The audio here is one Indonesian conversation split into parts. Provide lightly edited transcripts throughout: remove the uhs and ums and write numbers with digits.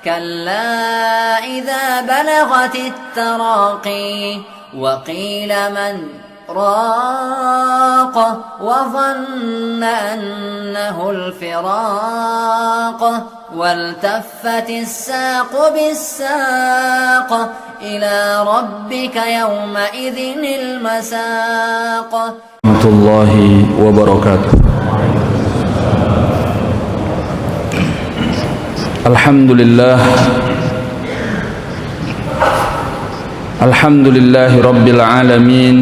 كلا إذا بلغت التراقي وقيل من راق وظن أنه الفراق والتفت الساق بالساق إلى ربك يومئذ المساق. ورحمة الله وبركاته. الحمد لله رب العالمين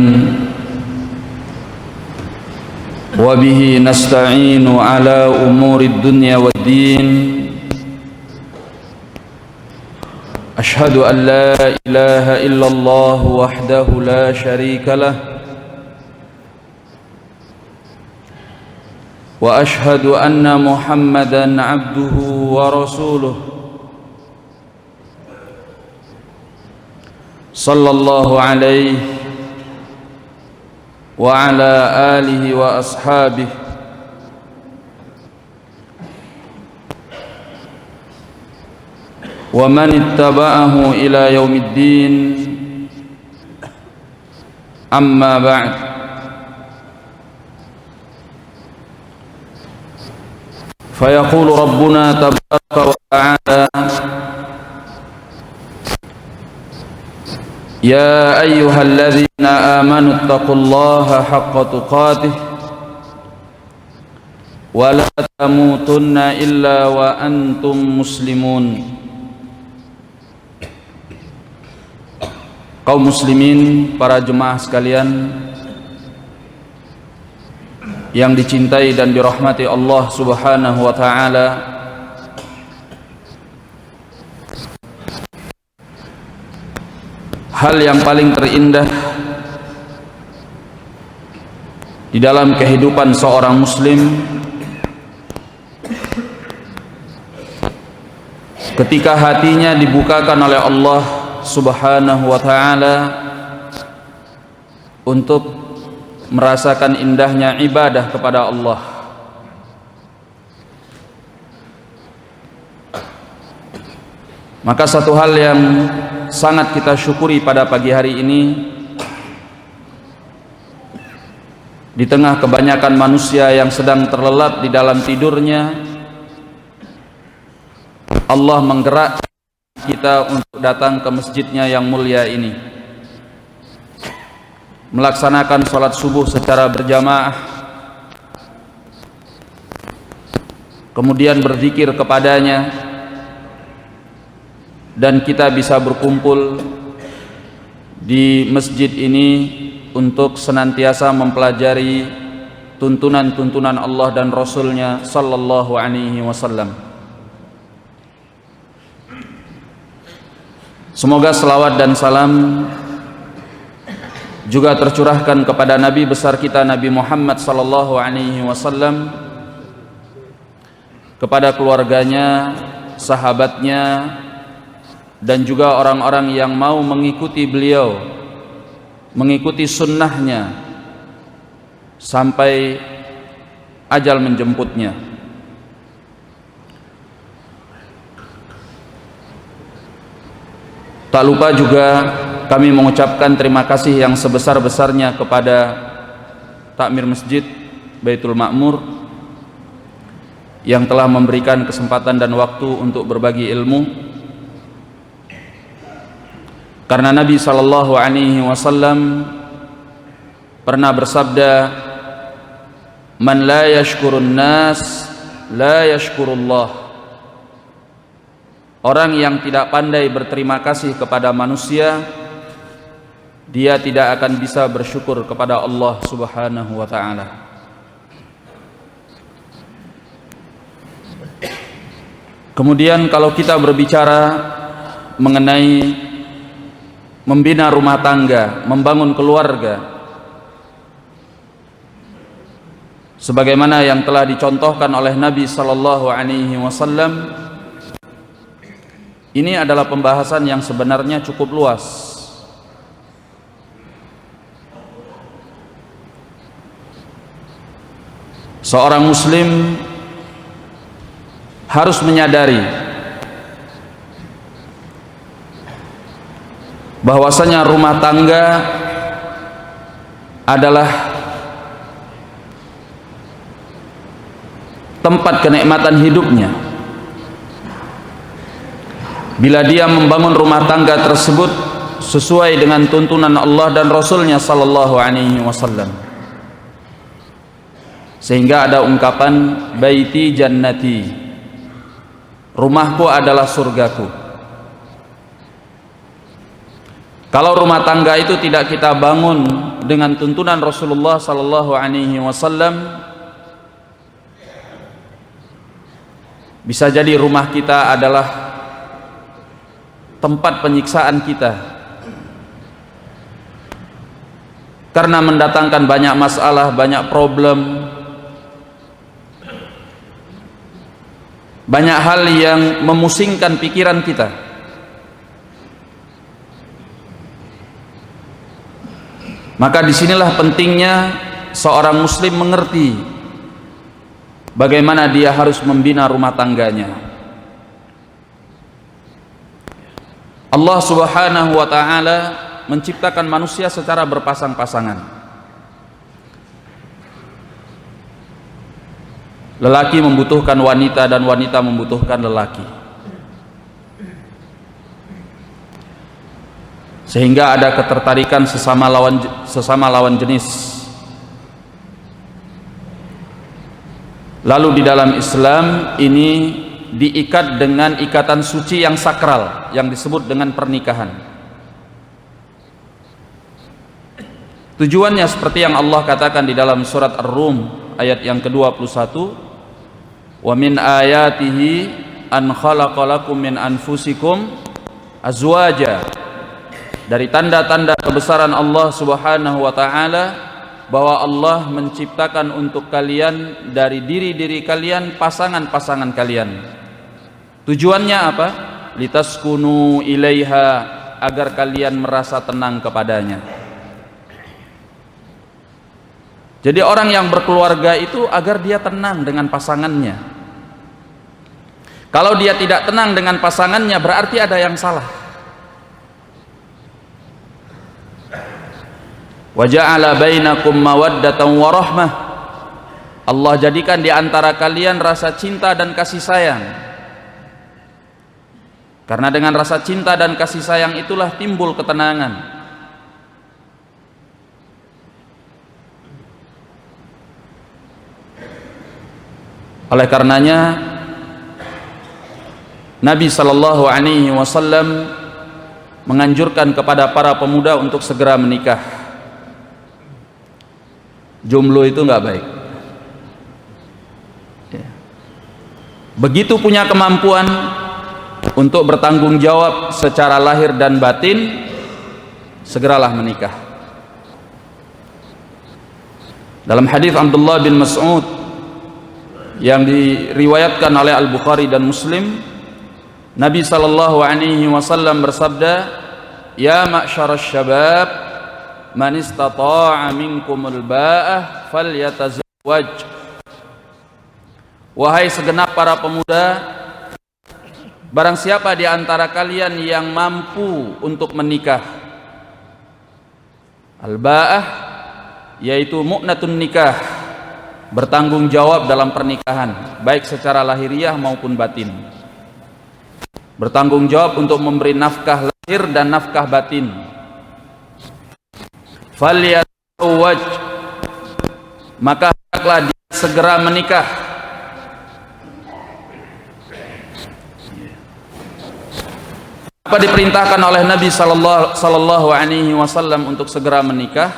وبه نستعين على أمور الدنيا والدين. أشهد أن لا إله إلا الله وحده لا شريك له وأشهد أن محمدًا عبده ورسوله صلى الله عليه وعلى آله وأصحابه ومن اتبعه إلى يوم الدين. أما بعد، فيقول ربنا تبارك وتعالى: يا أيها الذين آمنوا اتقوا الله حق تقاته ولا تموتن إلا وأنتم مسلمون. Kaum muslimin, para jemaah sekalian yang dicintai dan dirahmati Allah Subhanahu wa taala, hal yang paling terindah di dalam kehidupan seorang muslim ketika hatinya dibukakan oleh Allah Subhanahu wa taala untuk merasakan indahnya ibadah kepada Allah. Maka satu hal yang sangat kita syukuri pada pagi hari ini, di tengah kebanyakan manusia yang sedang terlelap di dalam tidurnya, Allah menggerakkan kita untuk datang ke masjidnya yang mulia ini, melaksanakan sholat subuh secara berjamaah, kemudian berzikir kepadanya, dan kita bisa berkumpul di masjid ini untuk senantiasa mempelajari tuntunan-tuntunan Allah dan Rasulnya sallallahu alaihi wasallam. Semoga selawat dan salam juga tercurahkan kepada Nabi besar kita Nabi Muhammad sallallahu alaihi wasallam, kepada keluarganya, sahabatnya, dan juga orang-orang yang mau mengikuti beliau, mengikuti sunnahnya sampai ajal menjemputnya. Tak lupa juga kami mengucapkan terima kasih yang sebesar-besarnya kepada Takmir Masjid Baitul Ma'mur yang telah memberikan kesempatan dan waktu untuk berbagi ilmu. Karena Nabi sallallahu alaihi wasallam pernah bersabda, "Man la yashkurun nas la yashkurullah." Orang yang tidak pandai berterima kasih kepada manusia, dia tidak akan bisa bersyukur kepada Allah Subhanahu wa taala. Kemudian kalau kita berbicara mengenai membina rumah tangga, membangun keluarga, sebagaimana yang telah dicontohkan oleh Nabi sallallahu alaihi wasallam, ini adalah pembahasan yang sebenarnya cukup luas. Seorang muslim harus menyadari bahwasanya rumah tangga adalah tempat kenikmatan hidupnya. Bila dia membangun rumah tangga tersebut sesuai dengan tuntunan Allah dan Rasulnya sallallahu alaihi wasallam, sehingga ada ungkapan baiti jannati, rumahku adalah surgaku. Kalau rumah tangga itu tidak kita bangun dengan tuntunan Rasulullah sallallahu alaihi wasallam, bisa jadi rumah kita adalah tempat penyiksaan kita, karena mendatangkan banyak masalah, banyak problem, banyak hal yang memusingkan pikiran kita. Maka disinilah pentingnya seorang muslim mengerti bagaimana dia harus membina rumah tangganya. Allah subhanahu wa ta'ala menciptakan manusia secara berpasang-pasangan. Lelaki membutuhkan wanita dan wanita membutuhkan lelaki, sehingga ada ketertarikan sesama lawan jenis. Lalu di dalam Islam ini diikat dengan ikatan suci yang sakral yang disebut dengan pernikahan. Tujuannya seperti yang Allah katakan di dalam surat Ar-Rum ayat yang ke-21, wa min ayatihi an khalaqalakum min anfusikum azwaja. Dari tanda-tanda kebesaran Allah subhanahu wa ta'ala bahwa Allah menciptakan untuk kalian dari diri-diri kalian pasangan-pasangan kalian. Tujuannya apa? Litaskunu ilaiha, agar kalian merasa tenang kepadanya. Jadi orang yang berkeluarga itu agar dia tenang dengan pasangannya. Kalau dia tidak tenang dengan pasangannya, berarti ada yang salah. Wa ja'ala bainakum mawaddatan wa rahmah. Allah jadikan di antara kalian rasa cinta dan kasih sayang. Karena dengan rasa cinta dan kasih sayang itulah timbul ketenangan. Oleh karenanya Nabi sallallahu alaihi wasallam menganjurkan kepada para pemuda untuk segera menikah. Jomblo itu nggak baik. Begitu punya kemampuan untuk bertanggung jawab secara lahir dan batin, segeralah menikah. Dalam hadis Abdullah bin Mas'ud yang diriwayatkan oleh Al-Bukhari dan Muslim, Nabi sallallahu alaihi wasallam bersabda, "Ya ma'syarasy syabab, man istata'a minkumul ba'ah falyatazawwaj." Wahai segenap para pemuda, barang siapa di antara kalian yang mampu untuk menikah. Al-ba'ah yaitu mu'natun nikah, bertanggung jawab dalam pernikahan, baik secara lahiriah maupun batin. Bertanggung jawab untuk memberi nafkah lahir dan nafkah batin. Falyatazawwaj, maka hendaklah dia segera menikah. Apa diperintahkan oleh Nabi sallallahu alaihi wasallam untuk segera menikah?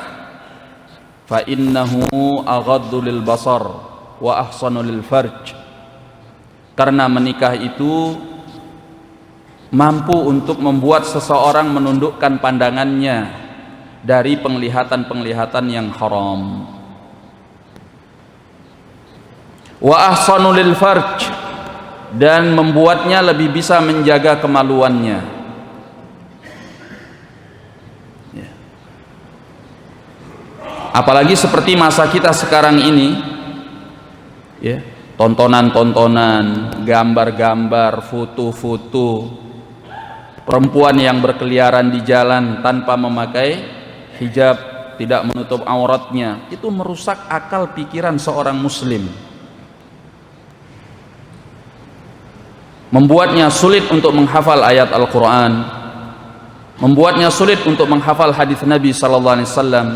Fa innahu aghaddu lil basar wa ahsanu lil farj. Karena menikah itu mampu untuk membuat seseorang menundukkan pandangannya dari penglihatan-penglihatan yang haram. Wa ahsanu lil farj, dan membuatnya lebih bisa menjaga kemaluannya. Apalagi seperti masa kita sekarang ini, ya, tontonan-tontonan, gambar-gambar, foto-foto, perempuan yang berkeliaran di jalan tanpa memakai hijab, tidak menutup auratnya, itu merusak akal pikiran seorang muslim, membuatnya sulit untuk menghafal ayat Al-Quran, membuatnya sulit untuk menghafal hadis Nabi sallallahu alaihi wasallam,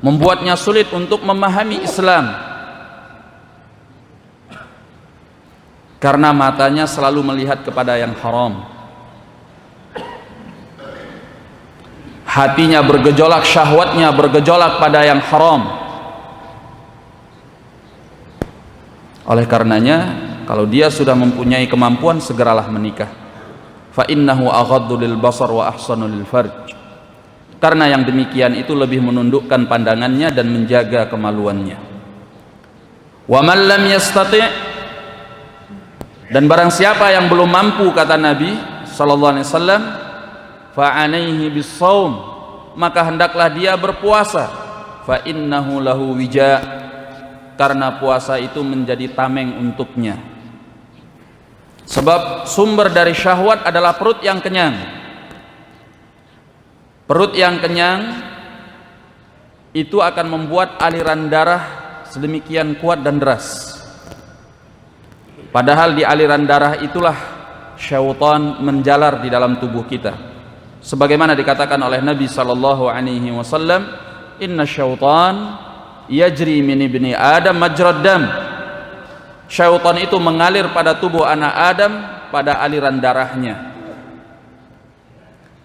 membuatnya sulit untuk memahami Islam, karena matanya selalu melihat kepada yang haram, hatinya bergejolak, syahwatnya bergejolak pada yang haram. Oleh karenanya, kalau dia sudah mempunyai kemampuan, segeralah menikah. Fa innahu aghaddu lil basar wa ahsanu lil farj. Karena yang demikian itu lebih menundukkan pandangannya dan menjaga kemaluannya. Wa man lam yastati', dan barang siapa yang belum mampu, kata Nabi sallallahu alaihi wasallam, fa alaihi bis-shaum, maka hendaklah dia berpuasa. Fa innahu lahu wija, karena puasa itu menjadi tameng untuknya. Sebab sumber dari syahwat adalah perut yang kenyang. Perut yang kenyang itu akan membuat aliran darah sedemikian kuat dan deras. Padahal di aliran darah itulah syaitan menjalar di dalam tubuh kita. Sebagaimana dikatakan oleh Nabi sallallahu alaihi wasallam, inna syaitan yajri min ibni Adam majrad dam. Syaitan itu mengalir pada tubuh anak Adam pada aliran darahnya.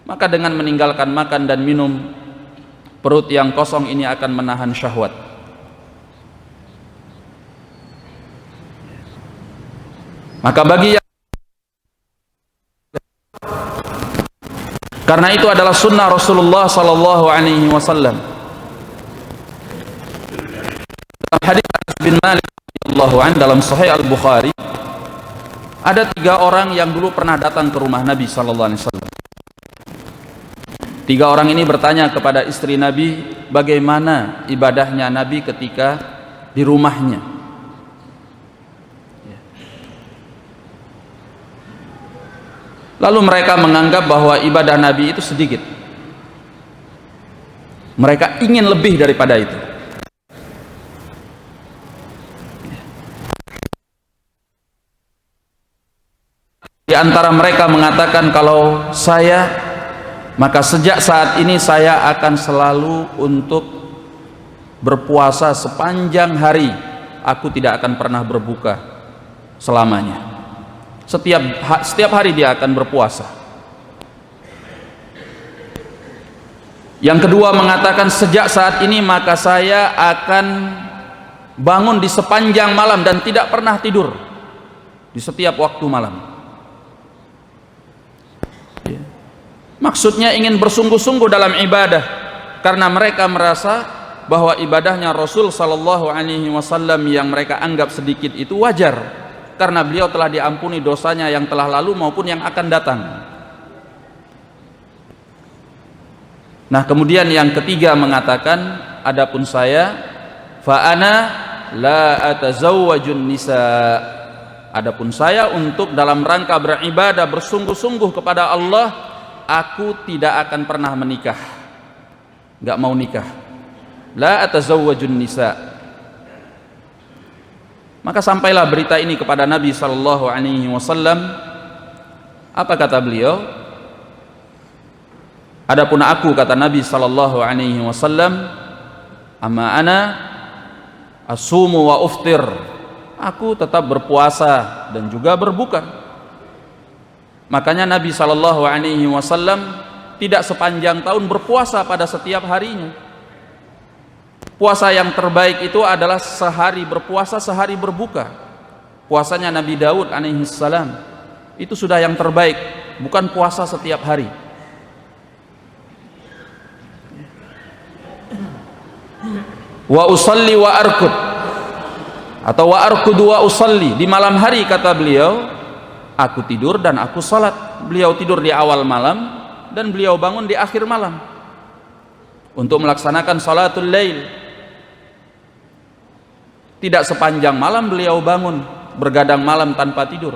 Maka dengan meninggalkan makan dan minum, perut yang kosong ini akan menahan syahwat. Maka bagi yang, karena itu adalah sunnah Rasulullah sallallahu alaihi wasallam. Dalam hadis Anas bin Malik radhiyallahu anhu dalam Sahih Al-Bukhari, ada 3 orang yang dulu pernah datang ke rumah Nabi sallallahu alaihi wasallam. 3 orang ini bertanya kepada istri Nabi bagaimana ibadahnya Nabi ketika di rumahnya. Lalu mereka menganggap bahwa ibadah Nabi itu sedikit. Mereka ingin lebih daripada itu. Di antara mereka mengatakan, kalau saya, maka sejak saat ini saya akan selalu untuk berpuasa sepanjang hari. Aku tidak akan pernah berbuka selamanya. Setiap hari dia akan berpuasa. Yang kedua mengatakan, sejak saat ini maka saya akan bangun di sepanjang malam dan tidak pernah tidur di setiap waktu malam. Maksudnya ingin bersungguh-sungguh dalam ibadah, karena mereka merasa bahwa ibadahnya Rasul sallallahu alaihi wasallam yang mereka anggap sedikit itu wajar, karena beliau telah diampuni dosanya yang telah lalu maupun yang akan datang. Nah, kemudian yang ketiga mengatakan, adapun saya, fa ana la atazawwajun nisa, adapun saya untuk dalam rangka beribadah bersungguh-sungguh kepada Allah, aku tidak akan pernah menikah, nggak mau nikah. La atazawwajun nisa. Maka sampailah berita ini kepada Nabi sallallahu alaihi wasallam. Apa kata beliau? Adapun aku, kata Nabi sallallahu alaihi wasallam, amma ana asumu wa uftir. Aku tetap berpuasa dan juga berbuka. Makanya Nabi sallallahu alaihi wasallam tidak sepanjang tahun berpuasa pada setiap harinya. Puasa yang terbaik itu adalah sehari berpuasa, sehari berbuka. Puasanya Nabi Daud alaihi salam itu sudah yang terbaik, bukan puasa setiap hari. Wa usalli wa arkud, atau wa arkudu wa usalli, di malam hari kata beliau, aku tidur dan aku salat. Beliau tidur di awal malam dan beliau bangun di akhir malam untuk melaksanakan salatul lail. Tidak sepanjang malam beliau bangun, bergadang malam tanpa tidur.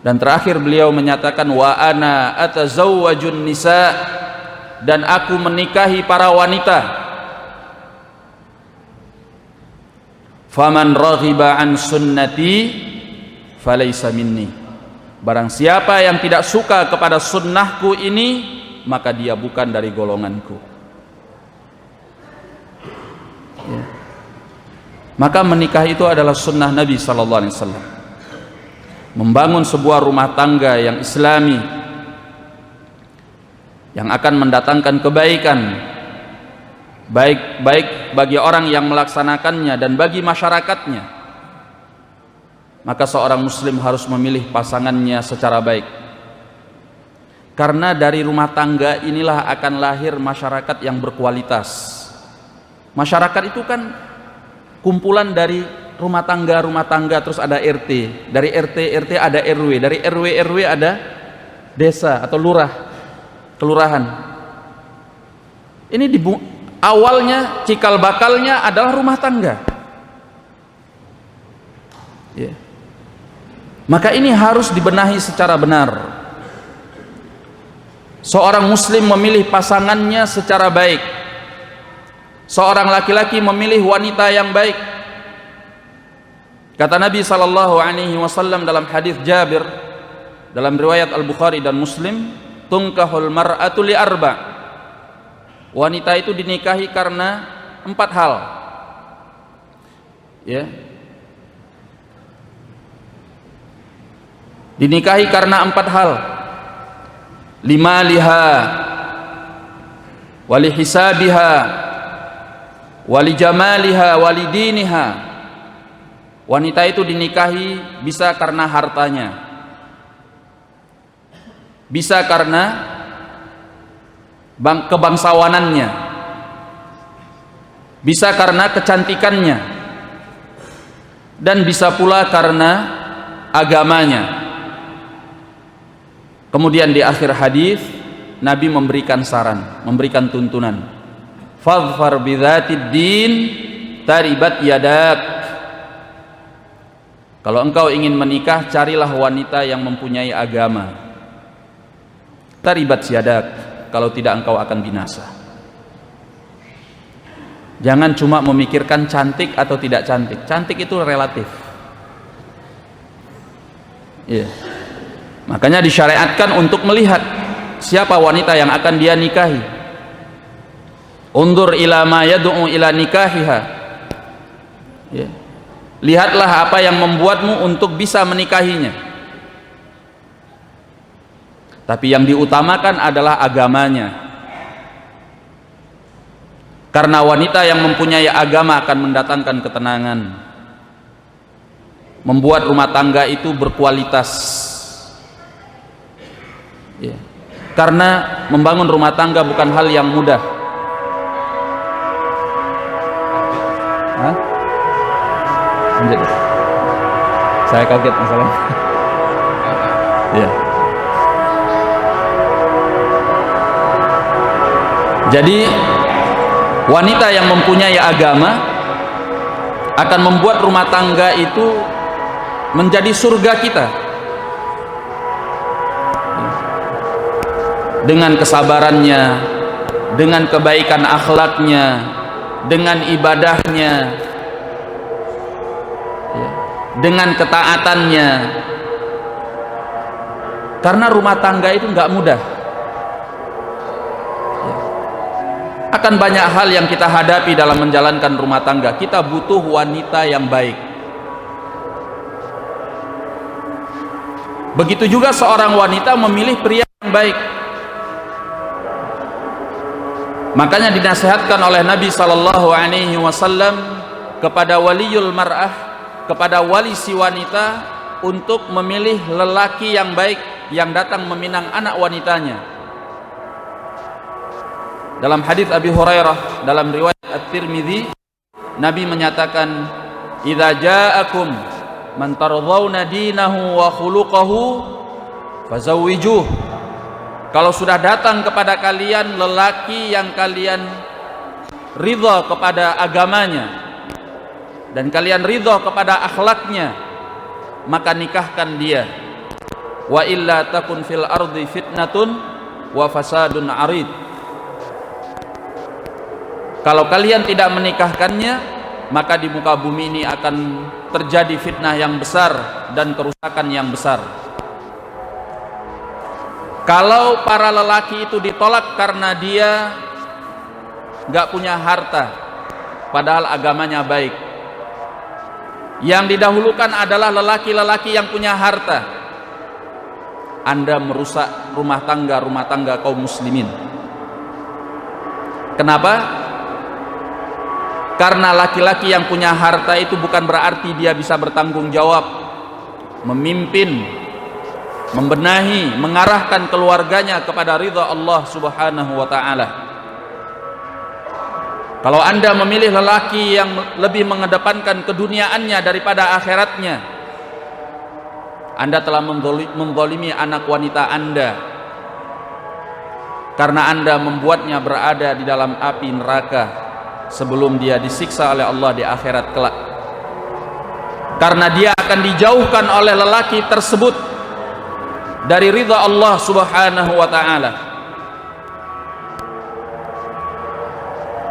Dan terakhir beliau menyatakan wa ana atazawwajun nisa, dan aku menikahi para wanita. Faman raghiba an sunnati falaysa minni. Barang siapa yang tidak suka kepada sunnahku ini, maka dia bukan dari golonganku. Ya. Maka menikah itu adalah sunnah Nabi sallallahu alaihi wasallam. Membangun sebuah rumah tangga yang islami, yang akan mendatangkan kebaikan, baik bagi orang yang melaksanakannya dan bagi masyarakatnya. Maka seorang muslim harus memilih pasangannya secara baik, karena dari rumah tangga inilah akan lahir masyarakat yang berkualitas. Masyarakat itu kan kumpulan dari rumah tangga, terus ada RT, dari RT ada RW, dari RW ada desa atau lurah, kelurahan. Ini awalnya cikal bakalnya adalah rumah tangga. Ya. Maka ini harus dibenahi secara benar. Seorang muslim memilih pasangannya secara baik. Seorang laki-laki memilih wanita yang baik. Kata Nabi sallallahu alaihi wasallam dalam hadis Jabir dalam riwayat Al-Bukhari dan Muslim, tunkahul mar'atu li arba. Wanita itu dinikahi karena 4 hal. Ya. Dinikahi karena 4 hal. Limaliha, wali hisabiha, wali jamaliha, wali diniha. Wanita itu dinikahi bisa karena hartanya, bisa karena kebangsawanannya, bisa karena kecantikannya, dan bisa pula karena agamanya. Kemudian di akhir hadis Nabi memberikan saran, memberikan tuntunan. Fadhfar bidzatid din taribat yadak. Kalau engkau ingin menikah, carilah wanita yang mempunyai agama. Taribat yadak, kalau tidak engkau akan binasa. Jangan cuma memikirkan cantik atau tidak cantik. Cantik itu relatif. Yeah. Makanya disyariatkan untuk melihat siapa wanita yang akan dia nikahi. Undur ila ma yad'u ila nikahiha. Yeah. Lihatlah apa yang membuatmu untuk bisa menikahinya. Tapi yang diutamakan adalah agamanya. Karena wanita yang mempunyai agama akan mendatangkan ketenangan, membuat rumah tangga itu berkualitas. Ya. Karena membangun rumah tangga bukan hal yang mudah. Hah? Lanjut. Saya kaget masalah. Ya. Jadi wanita yang mempunyai agama akan membuat rumah tangga itu menjadi surga kita. Dengan kesabarannya, dengan kebaikan akhlaknya, dengan ibadahnya, dengan ketaatannya. Karena rumah tangga itu nggak mudah. Akan banyak hal yang kita hadapi dalam menjalankan rumah tangga. Kita butuh wanita yang baik. Begitu juga seorang wanita memilih pria yang baik. Makanya dinasihatkan oleh Nabi sallallahu alaihi wasallam kepada waliul mar'ah, kepada wali si wanita, untuk memilih lelaki yang baik yang datang meminang anak wanitanya. Dalam hadis Abi Hurairah dalam riwayat At-Tirmidzi, Nabi menyatakan, "Idza ja'akum man tardhauna dinahu wa khuluquhu fazawwijuh." Kalau sudah datang kepada kalian lelaki yang kalian ridha kepada agamanya dan kalian ridha kepada akhlaknya, maka nikahkan dia. wa illa takun fil ardi fitnatun wa fasadun arid. Kalau kalian tidak menikahkannya, maka di muka bumi ini akan terjadi fitnah yang besar dan kerusakan yang besar. Kalau para lelaki itu ditolak karena dia gak punya harta, padahal agamanya baik, yang didahulukan adalah lelaki-lelaki yang punya harta, Anda merusak rumah tangga kaum muslimin. Kenapa? Karena laki-laki yang punya harta itu bukan berarti dia bisa bertanggung jawab, memimpin, membenahi, mengarahkan keluarganya kepada ridha Allah Subhanahu wa ta'ala. Kalau Anda memilih lelaki yang lebih mengedepankan keduniaannya daripada akhiratnya, Anda telah menzalimi anak wanita Anda, karena Anda membuatnya berada di dalam api neraka sebelum dia disiksa oleh Allah di akhirat kelak. Karena dia akan dijauhkan oleh lelaki tersebut dari ridha Allah Subhanahu wa ta'ala.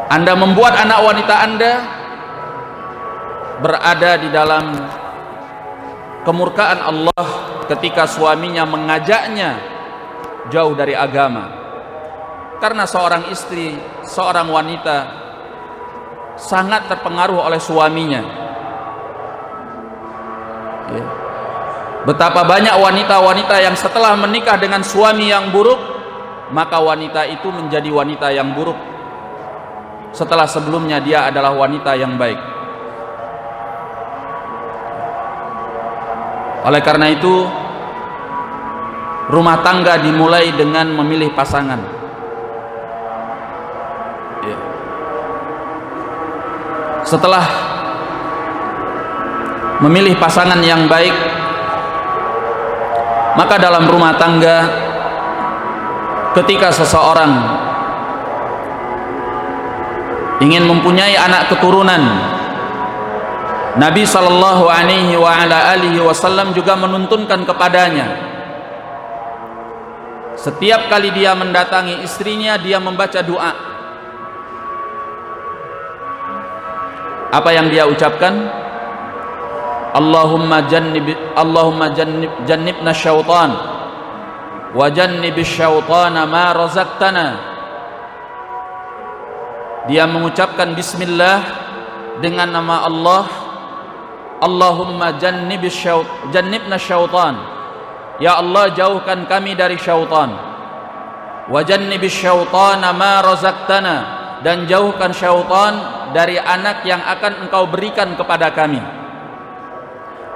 Anda membuat anak wanita Anda berada di dalam kemurkaan Allah ketika suaminya mengajaknya jauh dari agama. Karena seorang istri, seorang wanita sangat terpengaruh oleh suaminya. Betapa banyak wanita-wanita yang setelah menikah dengan suami yang buruk, maka wanita itu menjadi wanita yang buruk setelah sebelumnya dia adalah wanita yang baik. Oleh karena itu, rumah tangga dimulai dengan memilih pasangan. Setelah memilih pasangan yang baik, maka dalam rumah tangga, ketika seseorang ingin mempunyai anak keturunan, Nabi sallallahu alaihi wasallam juga menuntunkan kepadanya, setiap kali dia mendatangi istrinya, dia membaca doa. Apa yang dia ucapkan? Allahumma jannibna syaitan wa jannibis syaitana ma razaqtana. Dia mengucapkan bismillah dengan nama Allah. Allahumma jannibna syaitan, ya Allah jauhkan kami dari syaitan. Wa jannibis syaitana ma razaqtana, dan jauhkan syaitan dari anak yang akan engkau berikan kepada kami.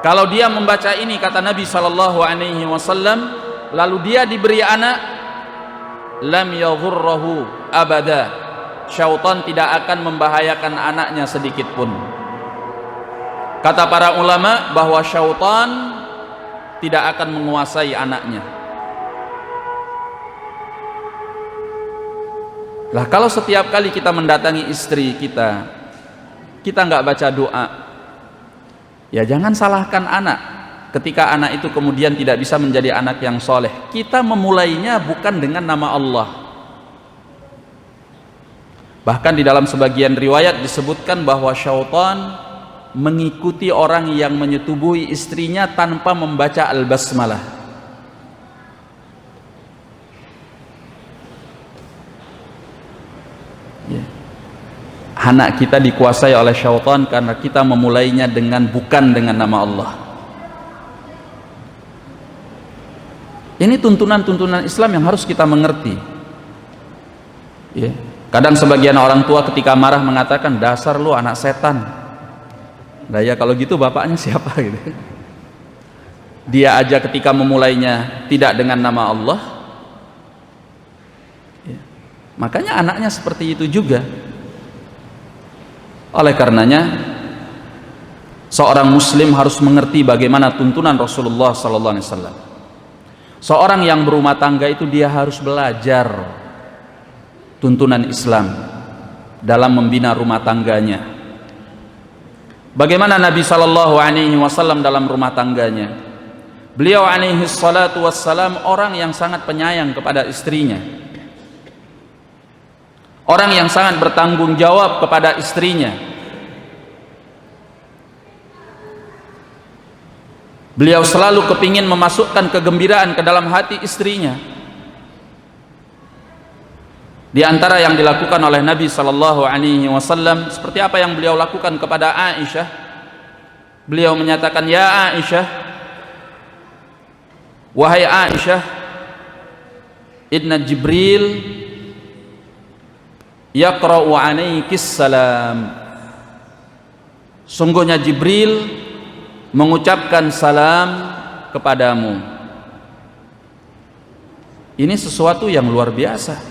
Kalau dia membaca ini, kata Nabi sallallahu alaihi wasallam, lalu dia diberi anak, lam yadhurruhu abada, syaitan tidak akan membahayakan anaknya sedikit pun. Kata para ulama bahwa syaitan tidak akan menguasai anaknya. Lah kalau setiap kali kita mendatangi istri kita nggak baca doa, ya jangan salahkan anak ketika anak itu kemudian tidak bisa menjadi anak yang soleh. Kita memulainya bukan dengan nama Allah. Bahkan di dalam sebagian riwayat disebutkan bahwa syaitan mengikuti orang yang menyetubuhi istrinya tanpa membaca al-basmalah. Anak kita dikuasai oleh syaitan karena kita memulainya bukan dengan nama Allah. Ini tuntunan-tuntunan Islam yang harus kita mengerti. Kadang sebagian orang tua ketika marah mengatakan, dasar lu anak setan. Nah ya kalau gitu bapaknya siapa gitu. Dia aja ketika memulainya tidak dengan nama Allah, makanya anaknya seperti itu juga. Oleh karenanya seorang muslim harus mengerti bagaimana tuntunan Rasulullah sallallahu alaihi wasallam. Seorang yang berumah tangga itu dia harus belajar tuntunan Islam dalam membina rumah tangganya. Bagaimana Nabi sallallahu alaihi wasallam dalam rumah tangganya? Beliau alaihi salatu wassalam orang yang sangat penyayang kepada istrinya, orang yang sangat bertanggung jawab kepada istrinya. Beliau selalu kepingin memasukkan kegembiraan ke dalam hati istrinya. Di antara yang dilakukan oleh Nabi sallallahu alaihi wasallam seperti apa yang beliau lakukan kepada Aisyah. Beliau menyatakan, "Ya Aisyah, wahai Aisyah, inna Jibril yaqra'u 'alaikis salam." Sungguhnya Jibril mengucapkan salam kepadamu. Ini sesuatu yang luar biasa.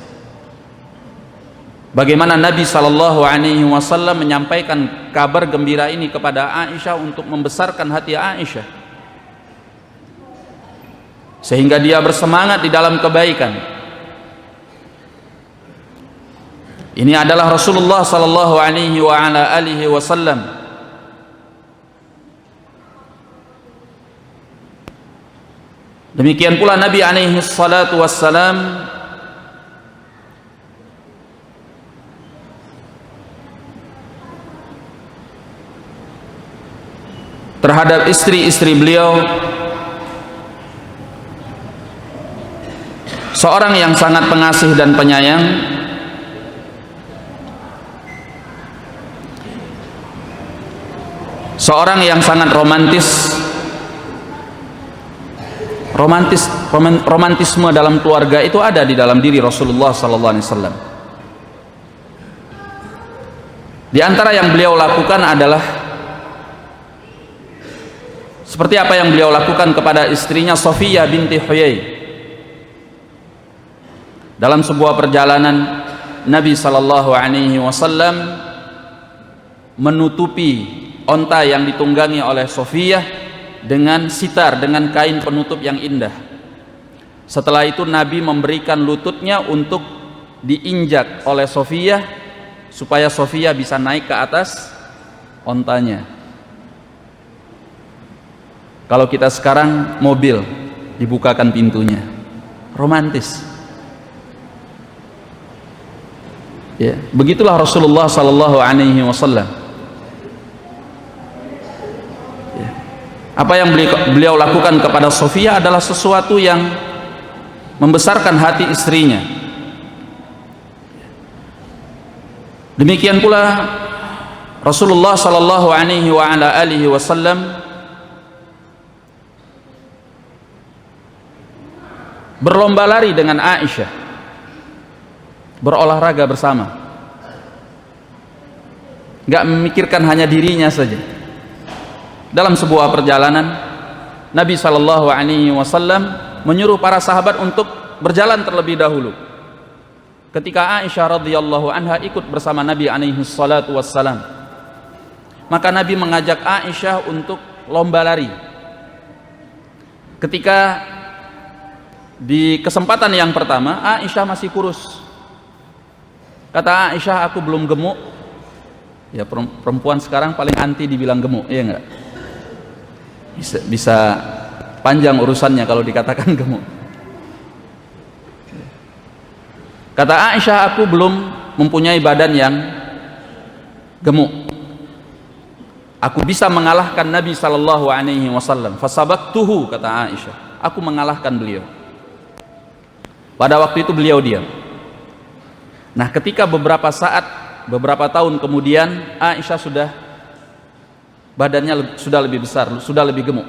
Bagaimana Nabi sallallahu alaihi wasallam menyampaikan kabar gembira ini kepada Aisyah untuk membesarkan hati Aisyah, sehingga dia bersemangat di dalam kebaikan. Ini adalah Rasulullah sallallahu alaihi wa ala alihi wasallam. Demikian pula Nabi alaihi salatu wassalam terhadap istri-istri beliau seorang yang sangat pengasih dan penyayang, seorang yang sangat romantisme dalam keluarga itu ada di dalam diri Rasulullah sallallahu alaihi wasallam. Di antara yang beliau lakukan adalah seperti apa yang beliau lakukan kepada istrinya Safiyah binti Huyai. Dalam sebuah perjalanan Nabi sallallahu alaihi wasallam menutupi onta yang ditunggangi oleh Safiyah dengan sitar, dengan kain penutup yang indah. Setelah itu Nabi memberikan lututnya untuk diinjak oleh Safiyah supaya Safiyah bisa naik ke atas ontanya. Kalau kita sekarang mobil dibukakan pintunya, romantis. Ya, begitulah Rasulullah sallallahu alaihi wasallam. Ya. Apa yang beliau lakukan kepada Safiyah adalah sesuatu yang membesarkan hati istrinya. Demikian pula Rasulullah sallallahu alaihi wa ala alihi wasallam berlomba lari dengan Aisyah, berolahraga bersama, nggak memikirkan hanya dirinya saja. Dalam sebuah perjalanan Nabi sallallahu alaihi wasallam menyuruh para sahabat untuk berjalan terlebih dahulu. Ketika Aisyah radhiyallahu anha ikut bersama Nabi alaihi salatu wassalam, maka Nabi mengajak Aisyah untuk lomba lari. Ketika di kesempatan yang pertama, Aisyah masih kurus. Kata Aisyah, aku belum gemuk. Ya, perempuan sekarang paling anti dibilang gemuk, iya enggak? Bisa panjang urusannya kalau dikatakan gemuk. Kata Aisyah, aku belum mempunyai badan yang gemuk. Aku bisa mengalahkan Nabi sallallahu alaihi wasallam. Fasabaqtuhu, kata Aisyah. Aku mengalahkan beliau. Pada waktu itu beliau diam. Nah, ketika beberapa tahun kemudian, Aisyah badannya sudah lebih besar, sudah lebih gemuk.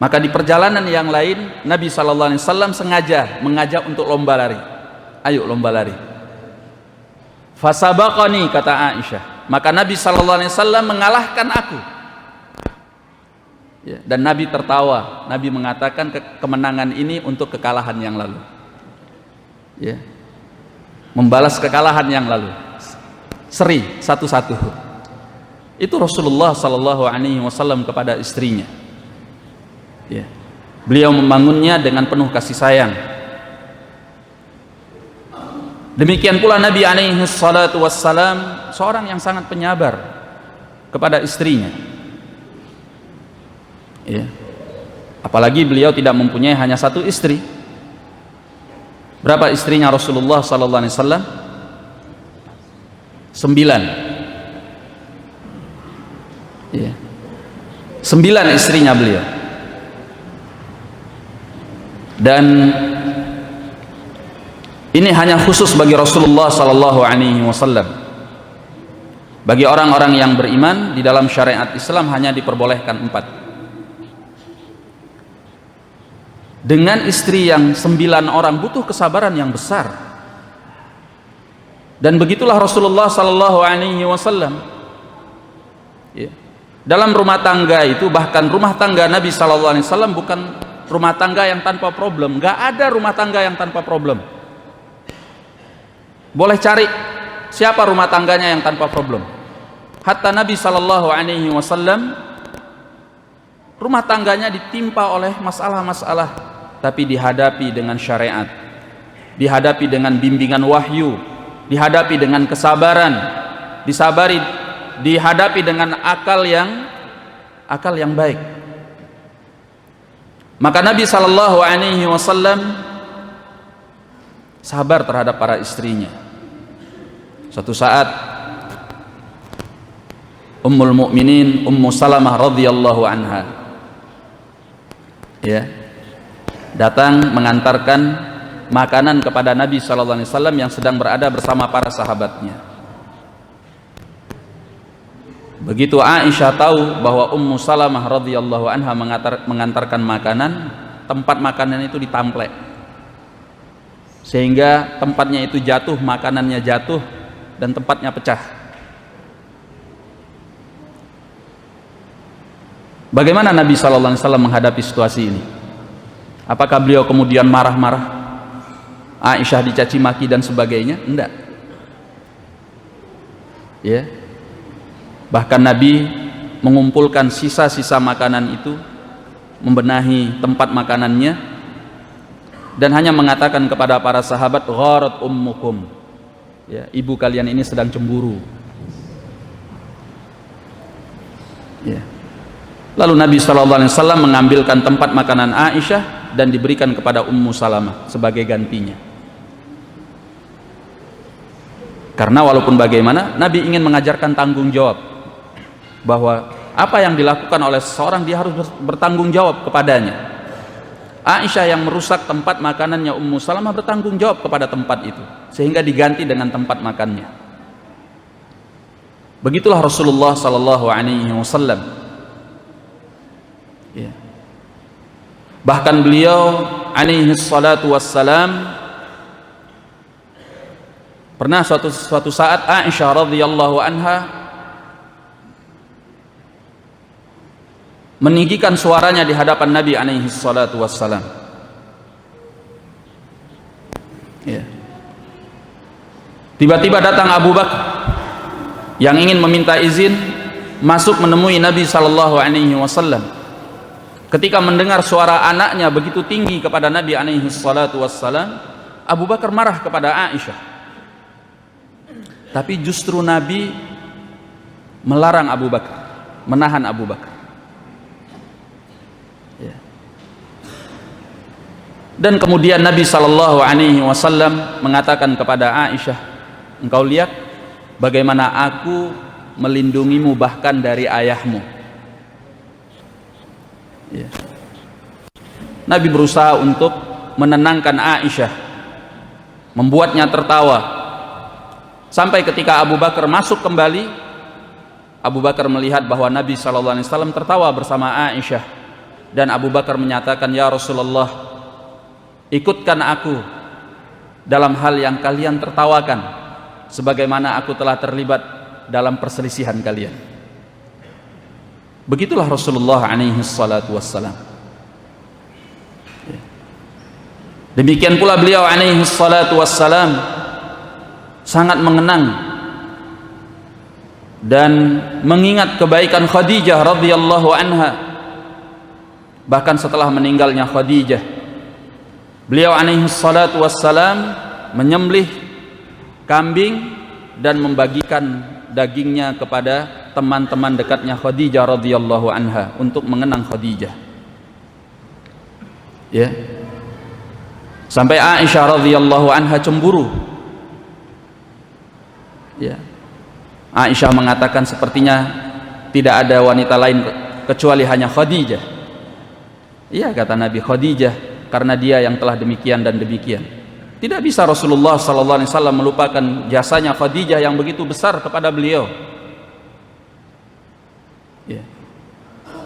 Maka di perjalanan yang lain, Nabi SAW sengaja mengajak untuk lomba lari. Ayo lomba lari. Fasabaqani, kata Aisyah. Maka Nabi SAW mengalahkan aku. Ya, dan Nabi tertawa. Nabi mengatakan kemenangan ini untuk kekalahan yang lalu. Ya, membalas kekalahan yang lalu. Seri satu-satu. Itu Rasulullah sallallahu alaihi wasallam kepada istrinya. Ya. Beliau membangunnya dengan penuh kasih sayang. Demikian pula Nabi alaihi salatu wassalam seorang yang sangat penyabar kepada istrinya. Ya. Apalagi beliau tidak mempunyai hanya satu istri. Berapa istrinya Rasulullah sallallahu alaihi wasallam? 9. Ya. 9 istrinya beliau. Dan ini hanya khusus bagi Rasulullah sallallahu alaihi wasallam. Bagi orang-orang yang beriman di dalam syariat Islam hanya diperbolehkan 4. Dengan istri yang 9 orang butuh kesabaran yang besar. Dan begitulah Rasulullah sallallahu alaihi wasallam. Ya. Dalam rumah tangga itu, bahkan rumah tangga Nabi sallallahu alaihi wasallam bukan rumah tangga yang tanpa problem. Gak ada rumah tangga yang tanpa problem. Boleh cari siapa rumah tangganya yang tanpa problem. Hatta Nabi sallallahu alaihi wasallam rumah tangganya ditimpa oleh masalah-masalah, tapi dihadapi dengan syariat, dihadapi dengan bimbingan wahyu, dihadapi dengan kesabaran, dihadapi dengan akal yang baik. Maka Nabi sallallahu alaihi wasallam sabar terhadap para istrinya. Suatu saat Ummul Mukminin Ummu Salamah radhiyallahu anha datang mengantarkan makanan kepada Nabi sallallahu alaihi wasallam yang sedang berada bersama para sahabatnya. Begitu Aisyah tahu bahwa Ummu Salamah radhiyallahu anha mengantarkan makanan, tempat makanan itu ditamplek, sehingga tempatnya itu jatuh, makanannya jatuh, dan tempatnya pecah. Bagaimana Nabi sallallahu alaihi wasallam menghadapi situasi ini? Apakah beliau kemudian marah-marah, Aisyah dicaci maki dan sebagainya? Enggak. Ya. Bahkan Nabi mengumpulkan sisa-sisa makanan itu, membenahi tempat makanannya, dan hanya mengatakan kepada para sahabat, gharat ummukum. Ya, ibu kalian ini sedang cemburu. Ya. Lalu Nabi SAW mengambilkan tempat makanan Aisyah dan diberikan kepada Ummu Salamah sebagai gantinya. Karena walaupun bagaimana, Nabi ingin mengajarkan tanggung jawab, bahwa apa yang dilakukan oleh seseorang dia harus bertanggung jawab kepadanya. Aisyah yang merusak tempat makanannya Ummu Salamah bertanggung jawab kepada tempat itu, sehingga diganti dengan tempat makannya. Begitulah Rasulullah SAW. Ya. Bahkan beliau alaihi salatu wassalam pernah suatu saat Aisyah radhiyallahu anha meninggikan suaranya di hadapan Nabi alaihi salatu wassalam. Ya. Tiba-tiba datang Abu Bakar yang ingin meminta izin masuk menemui Nabi sallallahu alaihi wasallam. Ketika mendengar suara anaknya begitu tinggi kepada Nabi alaihi salatu wassalam, Abu Bakar marah kepada Aisyah. Tapi justru Nabi melarang Abu Bakar, menahan Abu Bakar. Ya. Dan kemudian Nabi sallallahu alaihi wasallam mengatakan kepada Aisyah, engkau lihat bagaimana aku melindungimu bahkan dari ayahmu. Ya. Nabi berusaha untuk menenangkan Aisyah, membuatnya tertawa, sampai ketika Abu Bakar masuk kembali, Abu Bakar melihat bahwa Nabi SAW tertawa bersama Aisyah, dan Abu Bakar menyatakan, ya Rasulullah, ikutkan aku dalam hal yang kalian tertawakan, sebagaimana aku telah terlibat dalam perselisihan kalian. Begitulah Rasulullah alaihi salatu wassalam. Demikian pula beliau alaihi salatu wassalam sangat mengenang dan mengingat kebaikan Khadijah radhiyallahu anha. Bahkan setelah meninggalnya Khadijah, beliau alaihi salatu wassalam menyembelih kambing dan membagikan dagingnya kepada teman-teman dekatnya Khadijah radhiyallahu anha untuk mengenang Khadijah. Ya. Sampai Aisyah radhiyallahu anha cemburu. Ya. Aisyah mengatakan sepertinya tidak ada wanita lain kecuali hanya Khadijah. Iya, kata Nabi, Khadijah, karena dia yang telah demikian dan demikian. Tidak bisa Rasulullah sallallahu alaihi wasallam melupakan jasanya Khadijah yang begitu besar kepada beliau. Ya.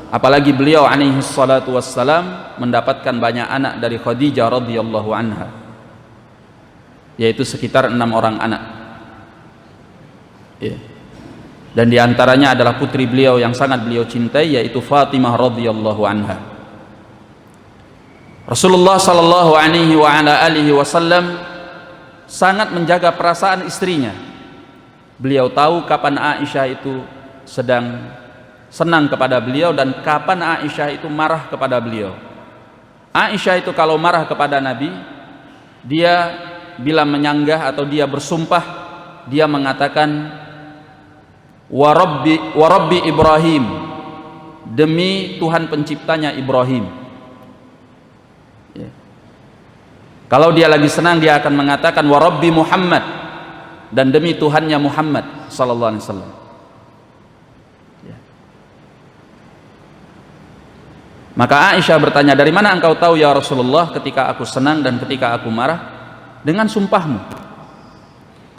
Apalagi beliau alaihi salatu wassalam mendapatkan banyak anak dari Khadijah radhiyallahu anha, yaitu sekitar 6 orang anak. Ya. Dan diantaranya adalah putri beliau yang sangat beliau cintai, yaitu Fatimah radhiyallahu anha. Rasulullah sallallahu alaihi wa ala alihi wasallam sangat menjaga perasaan istrinya. Beliau tahu kapan Aisyah itu sedang senang kepada beliau dan kapan Aisyah itu marah kepada beliau. Aisyah itu kalau marah kepada Nabi, dia bila menyanggah atau dia bersumpah, dia mengatakan wa rabbi Ibrahim, demi Tuhan penciptanya Ibrahim. Ya. Kalau dia lagi senang, dia akan mengatakan wa rabbi Muhammad, dan demi Tuhannya Muhammad sallallahu alaihi wasallam. Ya. Maka Aisyah bertanya, dari mana engkau tahu ya Rasulullah ketika aku senang dan ketika aku marah? Dengan sumpahmu.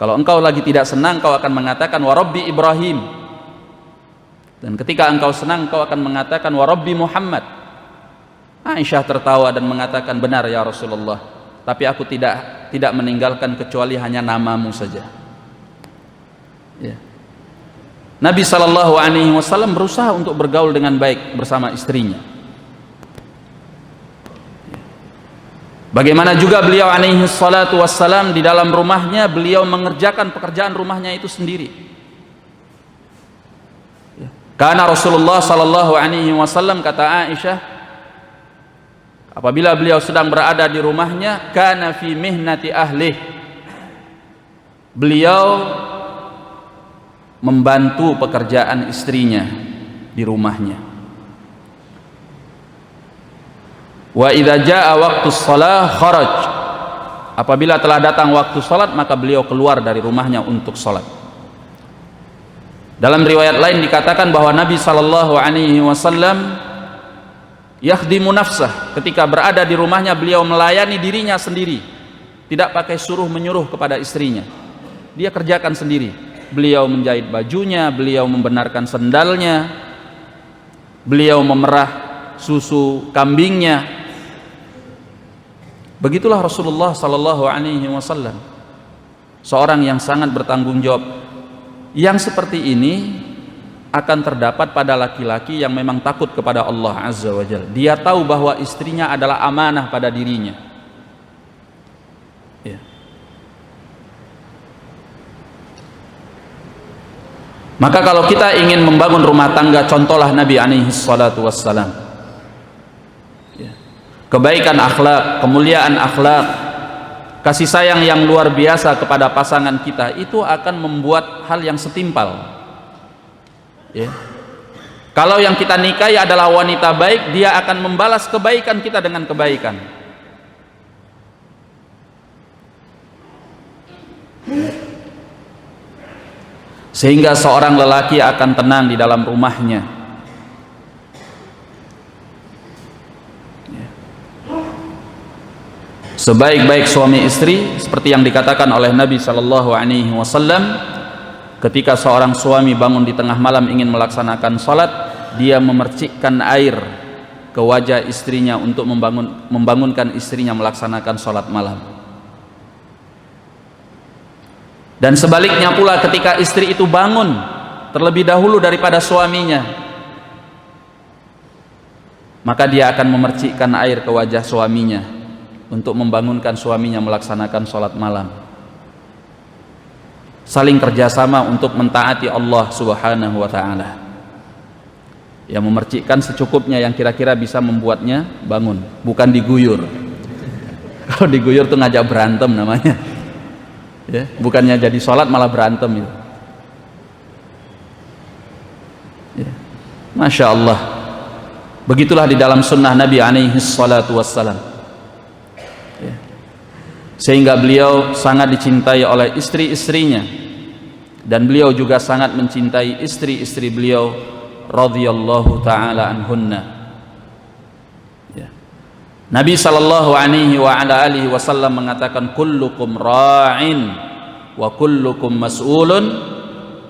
Kalau engkau lagi tidak senang, engkau akan mengatakan wa rabbi Ibrahim, dan ketika engkau senang, engkau akan mengatakan wa rabbi Muhammad. Aisyah tertawa dan mengatakan, benar ya Rasulullah, tapi aku tidak meninggalkan kecuali hanya namamu saja. Ya. Nabi sallallahu alaihi wasallam berusaha untuk bergaul dengan baik bersama istrinya. Bagaimana juga beliau alaihi salatu wassalam di dalam rumahnya, beliau mengerjakan pekerjaan rumahnya itu sendiri. Karena Rasulullah sallallahu alaihi wasallam, kata Aisyah, apabila beliau sedang berada di rumahnya, kana fi mihnati ahlih, beliau membantu pekerjaan istrinya di rumahnya. Wa idza jaa waqtus shalah kharaj, apabila telah datang waktu salat, maka beliau keluar dari rumahnya untuk salat. Dalam riwayat lain dikatakan bahwa Nabi sallallahu alaihi wasallam yakhdimu nafsah, ketika berada di rumahnya beliau melayani dirinya sendiri, tidak pakai suruh menyuruh kepada istrinya. Dia kerjakan sendiri. Beliau menjahit bajunya, beliau membenarkan sendalnya, beliau memerah susu kambingnya. Begitulah Rasulullah sallallahu alaihi wasallam, seorang yang sangat bertanggung jawab. Yang seperti ini akan terdapat pada laki-laki yang memang takut kepada Allah Azza wa Jalla. Dia tahu bahwa istrinya adalah amanah pada dirinya. Ya. Maka kalau kita ingin membangun rumah tangga, contohlah Nabi alaihi salatu wassalam. Ya. Kebaikan akhlak, kemuliaan akhlak, kasih sayang yang luar biasa kepada pasangan kita, itu akan membuat hal yang setimpal. Ya. Kalau yang kita nikahi adalah wanita baik, dia akan membalas kebaikan kita dengan kebaikan. Sehingga seorang lelaki akan tenang di dalam rumahnya. Sebaik-baik suami istri, seperti yang dikatakan oleh Nabi sallallahu alaihi wasallam, ketika seorang suami bangun di tengah malam ingin melaksanakan salat, dia memercikkan air ke wajah istrinya untuk membangunkan istrinya melaksanakan salat malam. Dan sebaliknya pula, ketika istri itu bangun terlebih dahulu daripada suaminya, maka dia akan memercikkan air ke wajah suaminya untuk membangunkan suaminya melaksanakan salat malam. Saling kerjasama untuk mentaati Allah Subhanahu wa ta'ala. Yang memercikkan secukupnya, yang kira-kira bisa membuatnya bangun, bukan diguyur. Kalau diguyur tuh ngajak berantem namanya. Ya, bukannya jadi salat malah berantem itu. Ya. Masya Allah. Begitulah di dalam sunnah Nabi alaihi salatu wassalam. sehingga beliau sangat dicintai oleh istri-istrinya, dan beliau juga sangat mencintai istri-istri beliau radhiyallahu taala anhunna. Ya. Nabi sallallahu alaihi wa ala alihi wasallam mengatakan, kullukum ra'in wa kullukum mas'ulun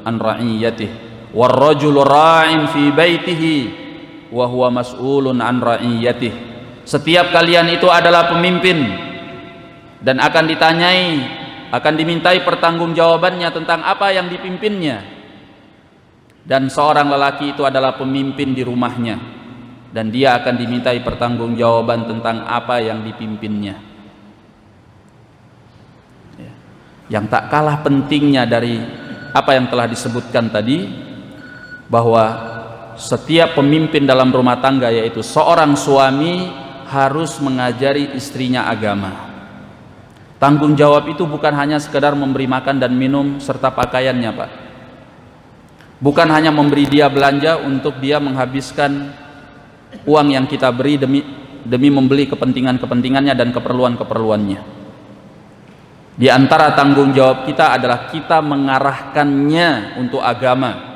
an ra'iyatihi, war rajulu ra'in fi baitihi wa huwa mas'ulun an ra'iyatihi. Setiap kalian itu adalah pemimpin dan akan ditanyai, akan dimintai pertanggungjawabannya tentang apa yang dipimpinnya. Dan seorang lelaki itu adalah pemimpin di rumahnya, dan dia akan dimintai pertanggungjawaban tentang apa yang dipimpinnya. Yang tak kalah pentingnya dari apa yang telah disebutkan tadi, bahwa setiap pemimpin dalam rumah tangga, yaitu seorang suami, harus mengajari istrinya agama. Tanggung jawab itu bukan hanya sekedar memberi makan dan minum serta pakaiannya, Pak. Bukan hanya memberi dia belanja untuk dia menghabiskan uang yang kita beri demi membeli kepentingannya dan keperluannya. Di antara tanggung jawab kita adalah kita mengarahkannya untuk agama.